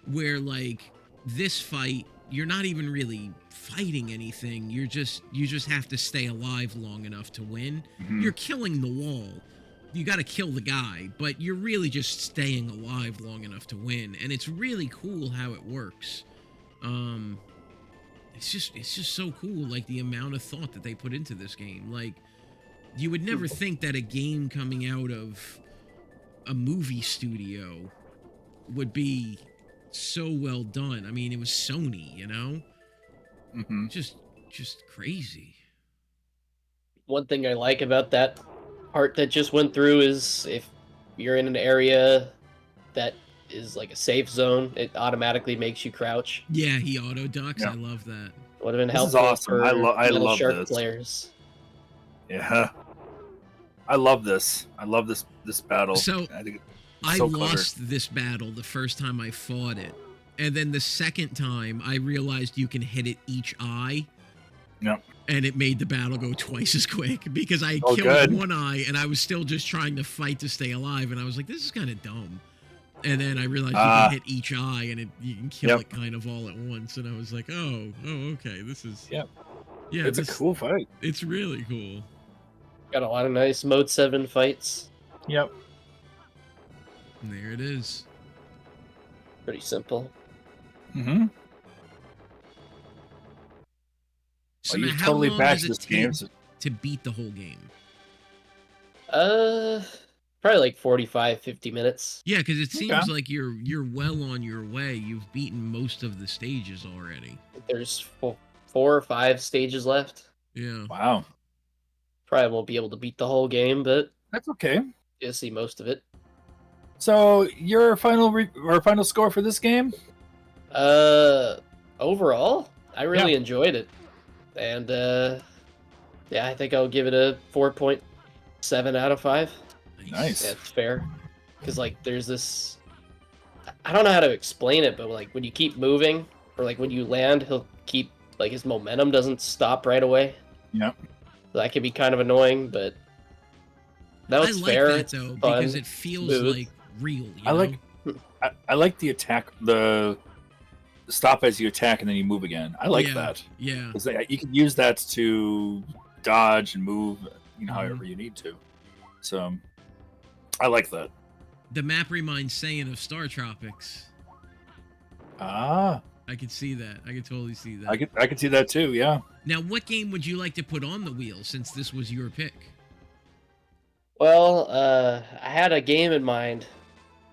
where like this fight you're not even really fighting anything. You just have to stay alive long enough to win. You're killing the wall. You got to kill the guy, but you're really just staying alive long enough to win, and it's really cool how it works. It's just so cool, like the amount of thought that they put into this game. Like, you would never think that a game coming out of a movie studio would be so well done. I mean, it was Sony, you know? Just crazy. One thing I like about that part that just went through is if you're in an area that is like a safe zone, it automatically makes you crouch. Yeah, he auto ducks. I love that. Would have been This helpful is awesome. for I Metal love Shark this. players. Yeah. I love this. I love this battle. So I think I so clever. lost this battle the first time I fought it. And then the second time, I realized you can hit it each eye. Yep. And it made the battle go twice as quick because I Oh, killed good. one eye and I was still just trying to fight to stay alive. And I was like, this is kind of dumb. And then I realized you can hit each eye and you can kill it kind of all at once. And I was like, oh, okay, this is... Yep. Yeah, It's a cool fight. It's really cool. Got a lot of nice Mode 7 fights. Yep. And there it is. Pretty simple. So Oh, now you how totally long bashed does this it game. take to beat the whole game? Probably like 45, 50 minutes. Yeah, because it seems Okay. like you're well on your way. You've beaten most of the stages already. There's 4 or 5 stages left. Yeah. Wow. Probably won't be able to beat the whole game, but that's okay. You'll see most of it. So your final score for this game? Overall, I really enjoyed it, and yeah, I think I'll give it a 4.7 out of 5. Nice. Yeah, it's fair, because like there's this, I don't know how to explain it, but like when you keep moving, or like when you land, he'll keep like his momentum doesn't stop right away. Yep. That can be kind of annoying, but that was I like fair. that though fun, because it feels smooth. like real. You I like know? I like the attack, the stop as you attack and then you move again. I like that. Yeah. 'Cause you can use that to dodge and move, however you need to. So I like that. The map reminds Saiyan of Star Tropics. Ah. I could see that. I could totally see that. I could see that too. Yeah. Now, what game would you like to put on the wheel since this was your pick? Well, I had a game in mind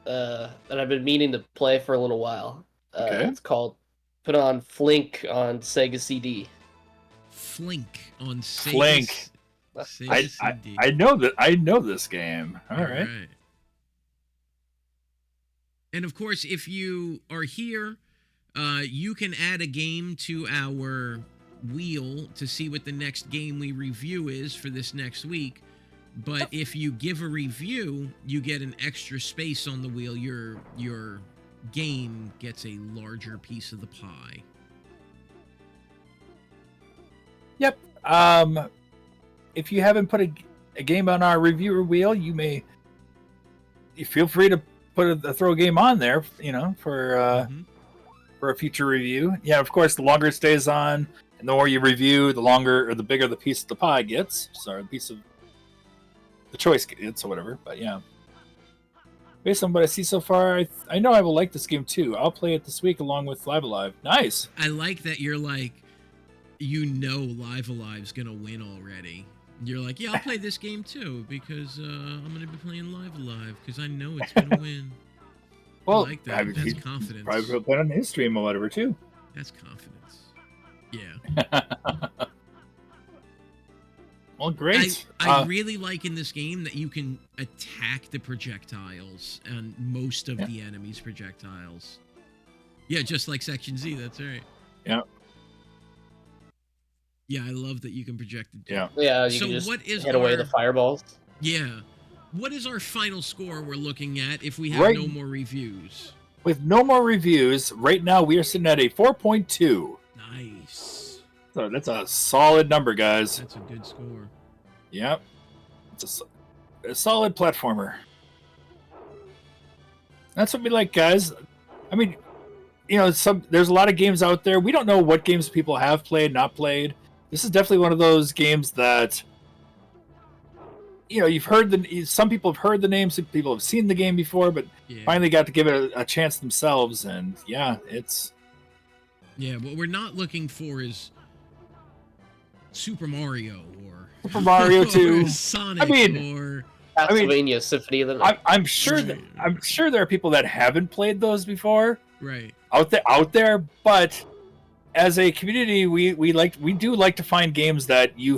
that I've been meaning to play for a little while. Okay. It's called Put on Flink on Sega CD. Flink on Sega. Flink. Sega CD. I know that. I know this game. All right. And of course, if you are here, you can add a game to our wheel to see what the next game we review is for this next week. But if you give a review, you get an extra space on the wheel. Your game gets a larger piece of the pie. Yep. If you haven't put a game on our reviewer wheel, you feel free to throw a game on there, for a future review. Yeah, of course, the longer it stays on and the more you review, the longer or the bigger the piece of the pie gets. Sorry, the piece of the choice gets or whatever. But yeah, based on what I see so far, I know I will like this game too. I'll play it this week along with Live Alive. Nice. I like that you're like, Live Alive's gonna win already. You're like, yeah, I'll play this game too because I'm gonna be playing Live Alive because I know it's gonna win. Well, I like that. That's confidence. Probably put on his stream or whatever too. That's confidence. Yeah. Well, great. I really like in this game that you can attack the projectiles and most of the enemy's projectiles. Yeah, just like Section Z. That's right. Yeah. Yeah, I love that you can project it. Yeah. Yeah, you can just hit away the fireballs. Yeah. What is our final score we're looking at if we have no more reviews? With no more reviews, right now we are sitting at a 4.2. Nice. So that's a solid number, guys. That's a good score. Yep. It's a solid platformer. That's what we like, guys. I mean, there's a lot of games out there. We don't know what games people have played, not played. This is definitely one of those games that, you've heard some people have heard the name, some people have seen the game before, but finally got to give it a chance themselves. And yeah, it's. Yeah, what we're not looking for is Super Mario or Super Mario 2, or Sonic or Castlevania Symphony of the Night. I'm sure there are people that haven't played those before. Right. Out there, but as a community, we do like to find games that you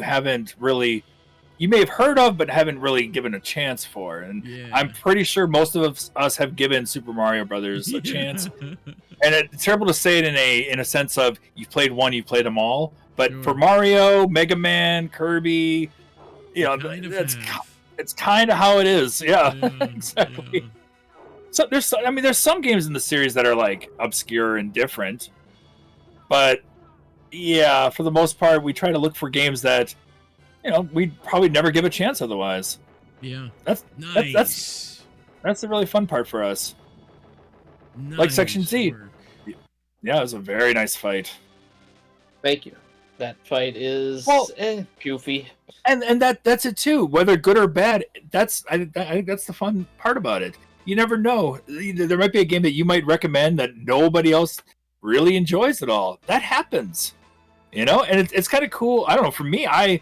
may have heard of but haven't really given a chance for. And I'm pretty sure most of us have given Super Mario Brothers a chance. And it's terrible to say it in a sense of you've played one, you've played them all. But for Mario, Mega Man, Kirby, it's kind of how it is. Yeah, exactly. Yeah. So there's some games in the series that are like obscure and different, but yeah, for the most part, we try to look for games that we'd probably never give a chance otherwise. Yeah, that's the really fun part for us. Nice like Section Z. work. Yeah, it was a very nice fight. Thank you. That fight is goofy, and that's it too. Whether good or bad, I think that's the fun part about it. You never know. There might be a game that you might recommend that nobody else really enjoys at all. That happens, and it's kind of cool. I don't know. For me, I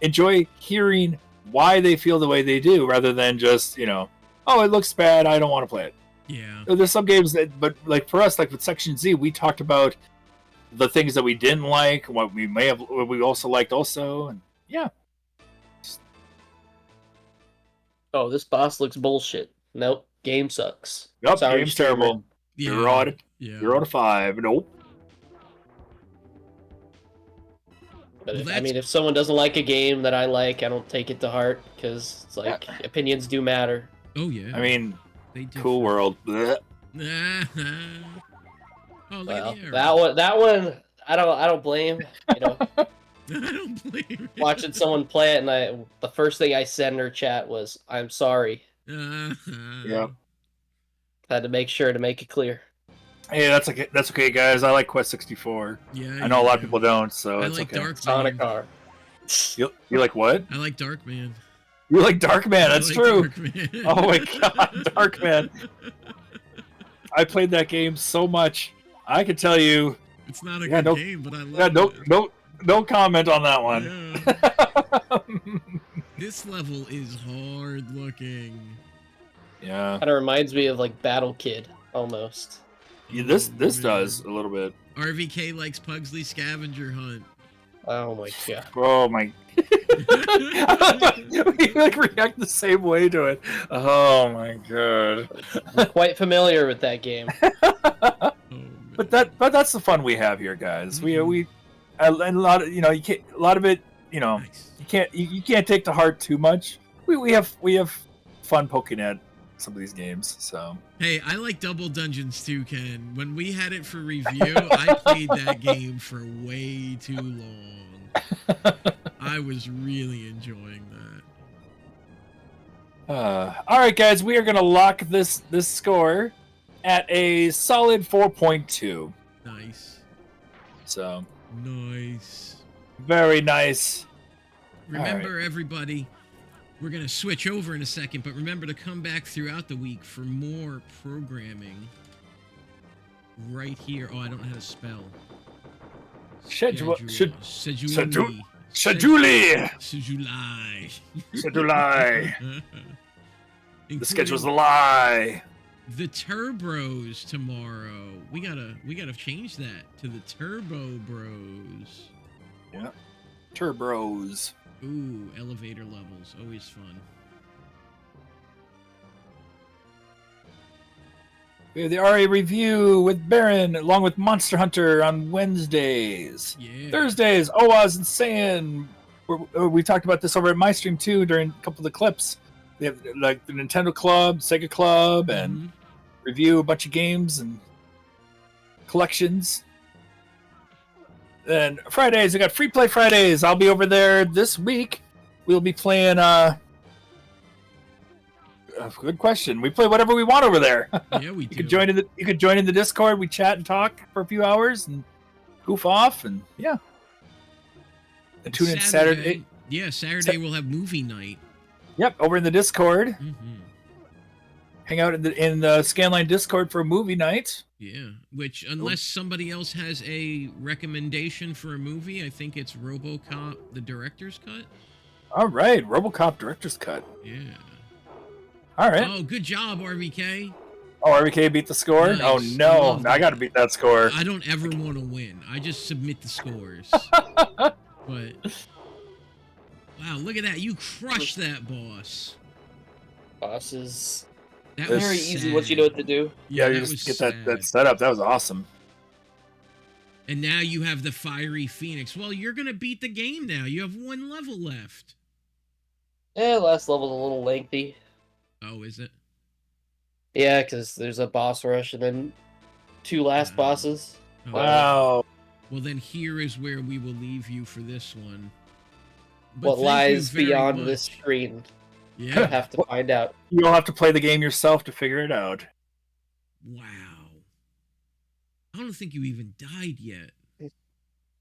enjoy hearing why they feel the way they do, rather than just oh, it looks bad, I don't want to play it. Yeah. There's some games but like for us, like with Section Z, we talked about the things that we didn't like, what we also liked also, and yeah. Oh, this boss looks bullshit. Nope, game sucks. Nope, Sorry, game's terrible. Yeah. 0 out of 5. Nope. But if someone doesn't like a game that I like, I don't take it to heart because it's like opinions do matter. Oh yeah. I mean, they do. Cool World. Oh, look Well, at the that one, I don't blame. I don't blame. Watching someone play it, and the first thing I said in her chat was, "I'm sorry." Yeah. Had to make sure to make it clear. Hey, that's okay, guys. I like Quest 64. Yeah. I know a lot of people don't, so I it's like okay. Dark Sonic Man. Car. You like what? I like Dark Man. You like Dark Man? That's true. Dark Man. Oh my god, Dark Man! I played that game so much. I can tell you. It's not a good game, but I love it. No comment on that one. Yeah. This level is hard looking. Yeah. Kind of reminds me of like Battle Kid almost. Yeah, this does a little bit. RVK likes Pugsley Scavenger Hunt. Oh my god. Oh my. We like react the same way to it. Oh my god. I'm quite familiar with that game. But that's the fun we have here, guys. We and a lot of you can't a lot of it Nice. you can't take to heart too much. We have fun poking at some of these games. So Hey, I like Double Dungeons too, Ken. When we had it for review, I played that game for way too long. I was really enjoying that. all right, guys, we are gonna lock this score at a solid 4.2. Nice. So Nice. very nice. Remember, everybody, we're going to switch over in a second, but remember to come back throughout the week for more programming right here. Oh, I don't know how to spell. Schedule. Schedule. The schedule's a lie. The Turbos tomorrow. We gotta change that to the Turbo Bros. Yeah. Turbos. Ooh, elevator levels. Always fun. We have the RA review with Baron along with Monster Hunter on Wednesdays. Yeah. Thursdays, OWA's and Saiyan. We talked about this over at my stream too during a couple of the clips. They have like the Nintendo Club, Sega Club, and review a bunch of games and collections. Then Fridays, we got Free Play Fridays. I'll be over there this week. We'll be playing good question. We play whatever we want over there. Yeah, we do. You could join in the Discord. We chat and talk for a few hours and goof off and yeah. And tune in Saturday. Yeah, Saturday we'll have movie night. Yep, over in the Discord. Mm-hmm. Hang out in the Scanline Discord for a movie night. Yeah, which unless somebody else has a recommendation for a movie, I think it's RoboCop, the director's cut. All right, RoboCop director's cut. Yeah. All right. Oh, good job, RVK. Oh, RVK beat the score? Nice. Oh no, I got to beat that score. I don't ever want to win. I just submit the scores. But wow, look at that! You crushed that boss. Bosses. That Very was easy sad. once you know what to do. Yeah, you that just was get that set up. That was awesome. And now you have the Fiery Phoenix. Well, you're gonna beat the game now. You have one level left. Yeah, last level's a little lengthy. Oh, is it? Yeah, because there's a boss rush and then 2 last bosses. Oh. Wow. Well, then here is where we will leave you for this one. But What thank lies you very beyond much. this screen? Yeah. You'll have to find out. You'll have to play the game yourself to figure it out. Wow. I don't think you even died yet.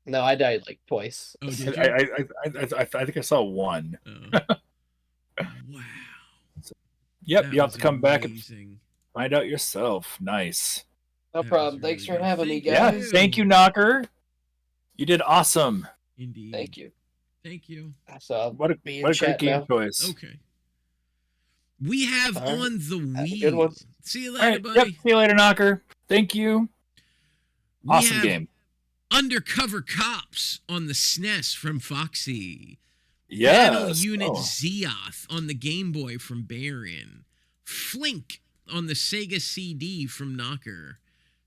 No, I died like twice. Oh, did you? I think I saw one. Wow. Yep, That you have was to come back and amazing. find out yourself. Nice. No That problem. was Thanks really for good. having me, Thank Yeah, guys. thank you, Knocker. You did awesome. Indeed. Thank you. Thank you. So I'll What a be in great chat game now. choice. Okay. We have All right. on the Have a good Wii. one. See you All later, right, buddy. yep. See you later, Knocker. Thank you. We Awesome have game. Undercover Cops on the SNES from Foxy. Yes. Battle Unit Oh. Zeoth on the Game Boy from Baron. Flink on the Sega CD from Knocker.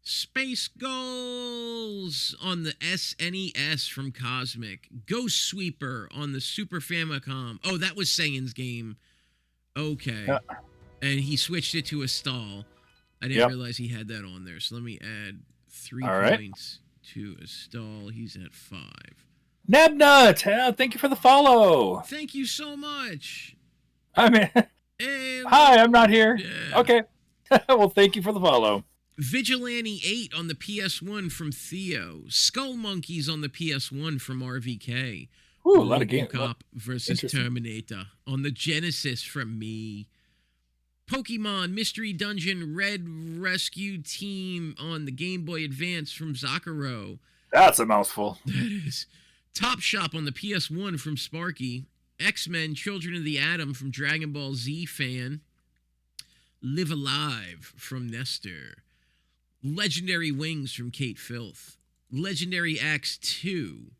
Space Goals on the SNES from Cosmic. Ghost Sweeper on the Super Famicom. Oh, that was Saiyans game. Okay. Yeah. And he switched it to a stall. I didn't Yep. realize he had that on there. So let me add 3 All right. points to a stall. He's at 5. Nabnut, thank you for the follow. Thank you so much. I mean, Hey, hi, I'm not here. Yeah. Okay. Well, thank you for the follow. Vigilante 8 on the PS1 from Theo. Skull Monkeys on the PS1 from RVK. Ooh, a lot of games. RoboCop versus Interesting. Terminator on the Genesis from me. Pokemon Mystery Dungeon Red Rescue Team on the Game Boy Advance from Zakaro. That's a mouthful. That is. Top Shop on the PS1 from Sparky. X-Men Children of the Atom from Dragon Ball Z fan. Live Alive from Nestor. Legendary Wings from Kate Filth. Legendary Axe 2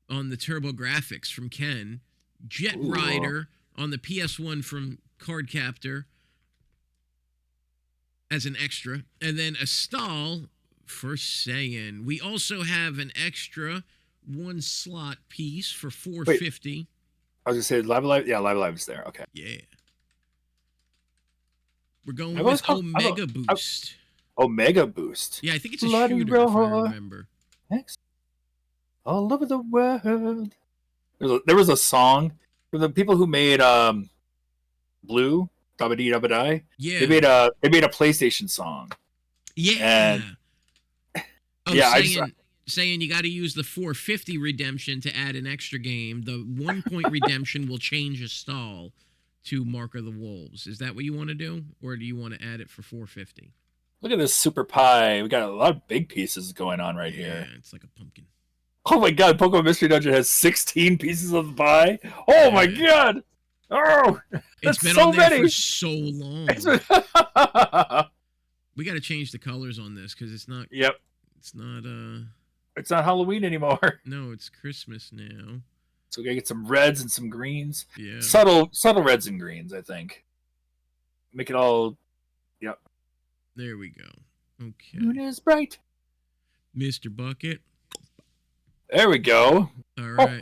on the TurboGrafx from Ken. Jet Ooh. Rider on the PS1 from Cardcaptor as an extra. And then a stall for Saiyan. We also have an extra 1 slot piece for $4.50. I was gonna say Live Alive. Yeah, Live Alive is there. Okay. Yeah. We're going with Omega Boost. Omega Boost. Yeah, I think it's a shooter, if I remember. Thanks. All over the world. There was a song for the people who made Blue, Dabba Dee Dabba Die. Yeah. They made a PlayStation song. Yeah. And, saying you got to use the $4.50 redemption to add an extra game. The 1 point redemption will change a stall to Mark of the Wolves. Is that what you want to do, or do you want to add it for $4.50? Look at this super pie. We got a lot of big pieces going on right here. Yeah, it's like a pumpkin. Oh my god, Pokemon Mystery Dungeon has 16 pieces of the pie. Oh my god! Oh, it's been so on there many for so long. We got to change the colors on this because it's not. Yep. It's not. It's not Halloween anymore. No, it's Christmas now. So we gotta get some reds and some greens. Yeah. Subtle reds and greens, I think. Make it all. Yep. There we go. Okay. Moon is bright. Mr. Bucket. There we go. All right.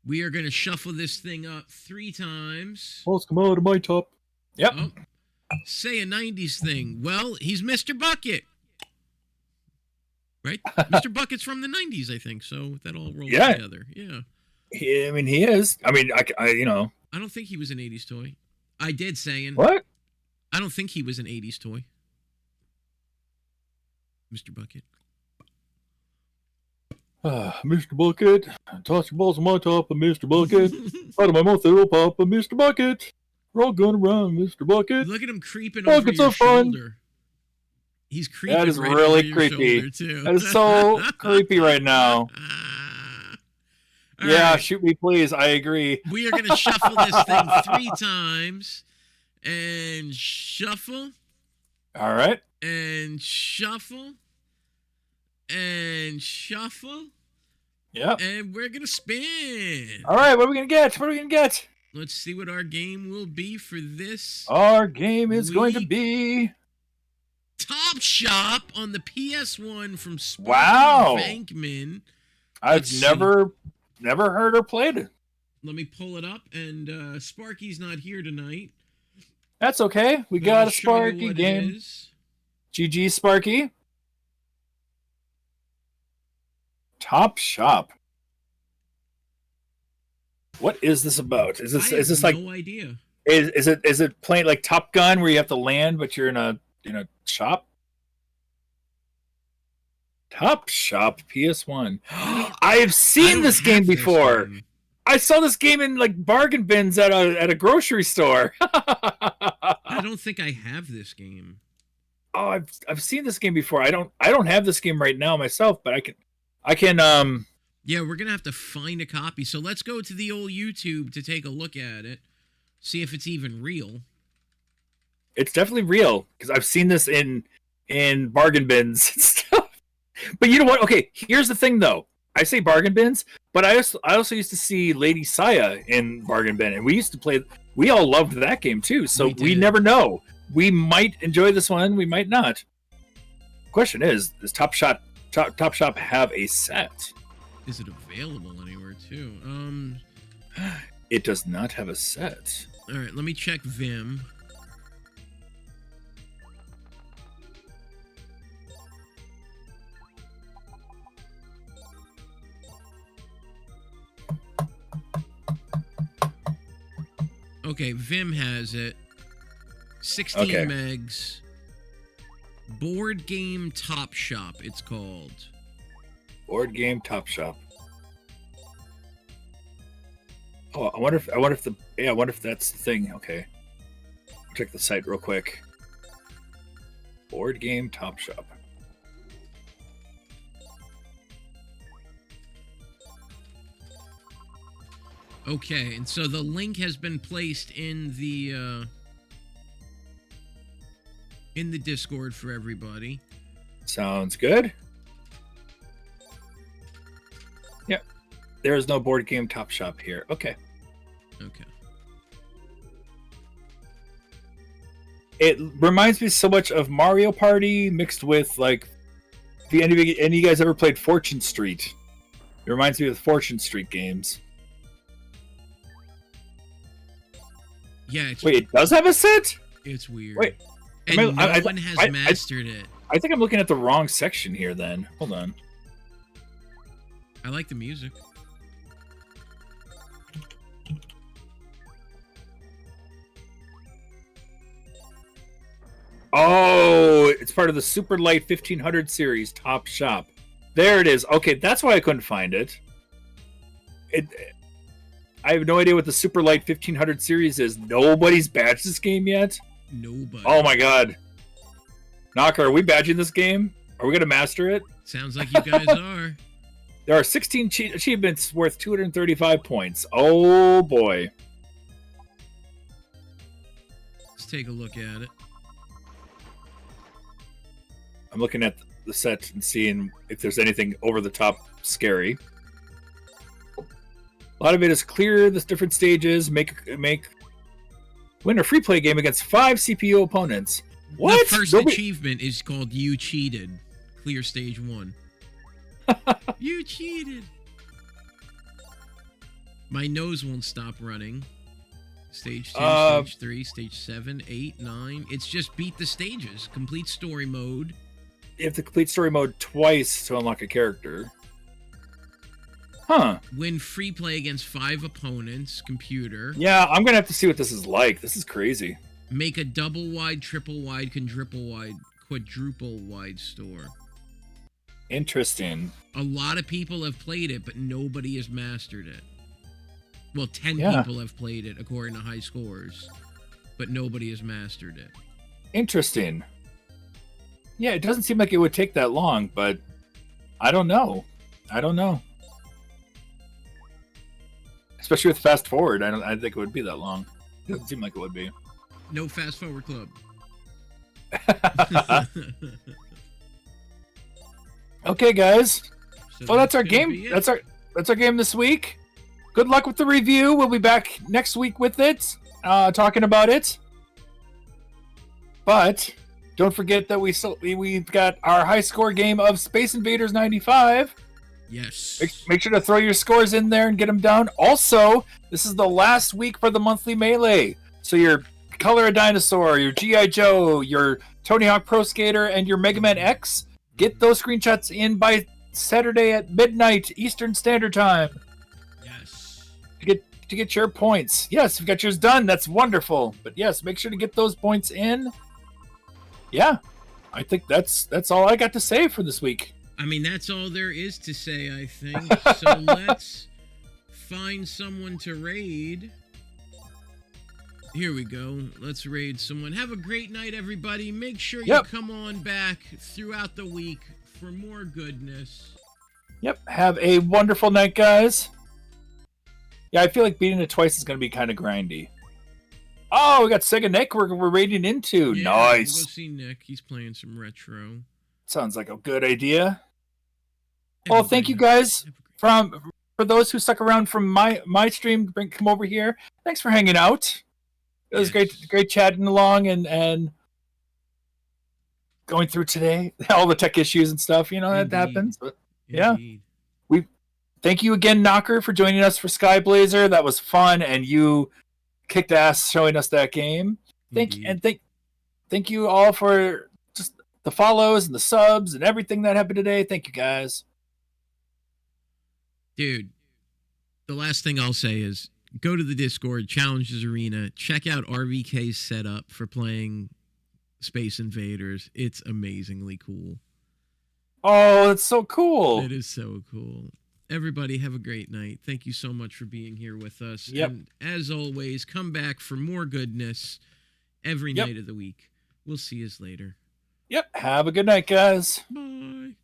We are going to shuffle this thing up 3 times. Let's come out of my top. Yep. Oh, say a 90s thing. Well, he's Mr. Bucket. Right? Mr. Bucket's from the 90s, I think. So that all rolls together. Yeah. I mean, he is. I mean, I you know. I don't think he was an 80s toy. I did saying. What? I don't think he was an 80s toy. Mr. Bucket. Mr. Bucket, toss your balls on my top of Mr. Bucket. Out of my mouth it'll pop a Mr. Bucket. We're all going around Mr. Bucket. Look at him creeping over your shoulder. He's creeping. That is right really over your creepy. shoulder, too. That is so creepy right now. All yeah, right. shoot me, please. I agree. We are going to shuffle this thing 3 times. And shuffle. All right. And shuffle. And shuffle. Yep. And we're going to spin. All right, what are we going to get? What are we going to get? Let's see what our game will be for this. Our game is going to be Top Shop on the PS1 from Sparky Wow. Bankman. I've never heard or played it. Let me pull it up. And Sparky's not here tonight. That's okay. We got a Sparky game. GG, Sparky. Top Shop. What is this about? Is this like no idea? Is it playing like Top Gun where you have to land but you're in a shop? Top Shop PS1. I have seen this game before. I saw this game in like bargain bins at a grocery store. I don't think I have this game. Oh, I've seen this game before. I don't have this game right now myself, but I can Yeah, we're gonna have to find a copy. So let's go to the old YouTube to take a look at it. See if it's even real. It's definitely real because I've seen this in bargain bins and stuff. But you know what? Okay, here's the thing though. I say bargain bins, but I also used to see Lady Saya in bargain bin, and we used to play. We all loved that game too. So we never know. We might enjoy this one. We might not. Question is, does Top Shop have a set? Is it available anywhere too? It does not have a set. All right, let me check Vim. Okay, Vim has it. 16 megs. Board Game Top Shop, it's called. Board Game Top Shop. Oh, I wonder if that's the thing. Okay. Check the site real quick. Board Game Top Shop. Okay, and so the link has been placed in the Discord for everybody. Sounds good. Yep. There is no Board Game Top Shop here. Okay. Okay. It reminds me so much of Mario Party mixed with like. Any of you guys ever played Fortune Street? It reminds me of the Fortune Street games. Yeah. Wait, it does have a set? It's weird. Wait. And no one has mastered it. I think I'm looking at the wrong section here then. Hold on. I like the music. Oh, it's part of the Super Light 1500 series Top Shop. There it is. Okay, that's why I couldn't find it. I have no idea what the Super Light 1500 series is. Nobody's badged this game yet? Nobody. Oh my god. Knocker, are we badging this game? Are we going to master it? Sounds like you guys are. There are 16 achievements worth 235 points. Oh boy. Let's take a look at it. I'm looking at the set and seeing if there's anything over the top scary. A lot of it is clear the different stages, win a free play game against 5 CPU opponents. What? The first achievement is called You Cheated. Clear stage 1. You cheated. My nose won't stop running. Stage 2, stage 3, stage 7, 8, 9. It's just beat the stages. Complete story mode. You have to complete story mode twice to unlock a character. Huh. Win free play against 5 opponents. Computer. Yeah, I'm going to have to see what this is like. This is crazy. Make a double wide, triple wide, quadruple wide store. Interesting. A lot of people have played it, but nobody has mastered it. Well, 10 people have played it, according to high scores, but nobody has mastered it. Interesting. Yeah, it doesn't seem like it would take that long, but I don't know. Especially with fast forward, I think it would be that long. It doesn't seem like it would be. No fast forward club. Okay, guys. So That's our game. That's our game this week. Good luck with the review. We'll be back next week with it, talking about it. But don't forget that we've got our high score game of Space Invaders 95. Yes. Make sure to throw your scores in there and get them down. Also, this is the last week for the monthly Melee. So your Color a Dinosaur, your G.I. Joe, your Tony Hawk Pro Skater, and your Mega Man X, get those screenshots in by Saturday at midnight Eastern Standard Time. Yes. To get your points. Yes, you've got yours done. That's wonderful. But yes, make sure to get those points in. Yeah, I think that's all I got to say for this week. I mean, that's all there is to say, I think. So let's find someone to raid. Here we go. Let's raid someone. Have a great night, everybody. Make sure you come on back throughout the week for more goodness. Yep. Have a wonderful night, guys. Yeah, I feel like beating it twice is going to be kind of grindy. Oh, we got Sega Nick we're raiding into. Yeah, nice. We'll go see Nick. He's playing some retro. Sounds like a good idea. Well, thank you guys for those who stuck around from my stream. Come over here. Thanks for hanging out. It was great chatting along and going through today all the tech issues and stuff. You know that happens. But yeah, we thank you again, Knocker, for joining us for Skyblazer. That was fun, and you kicked ass showing us that game. Thank you all for just the follows and the subs and everything that happened today. Thank you guys. Dude, the last thing I'll say is go to the Discord, Challenges Arena, check out RVK's setup for playing Space Invaders. It's amazingly cool. Oh, it's so cool. It is so cool. Everybody have a great night. Thank you so much for being here with us. Yep. And as always, come back for more goodness every night of the week. We'll see you later. Yep. Have a good night, guys. Bye.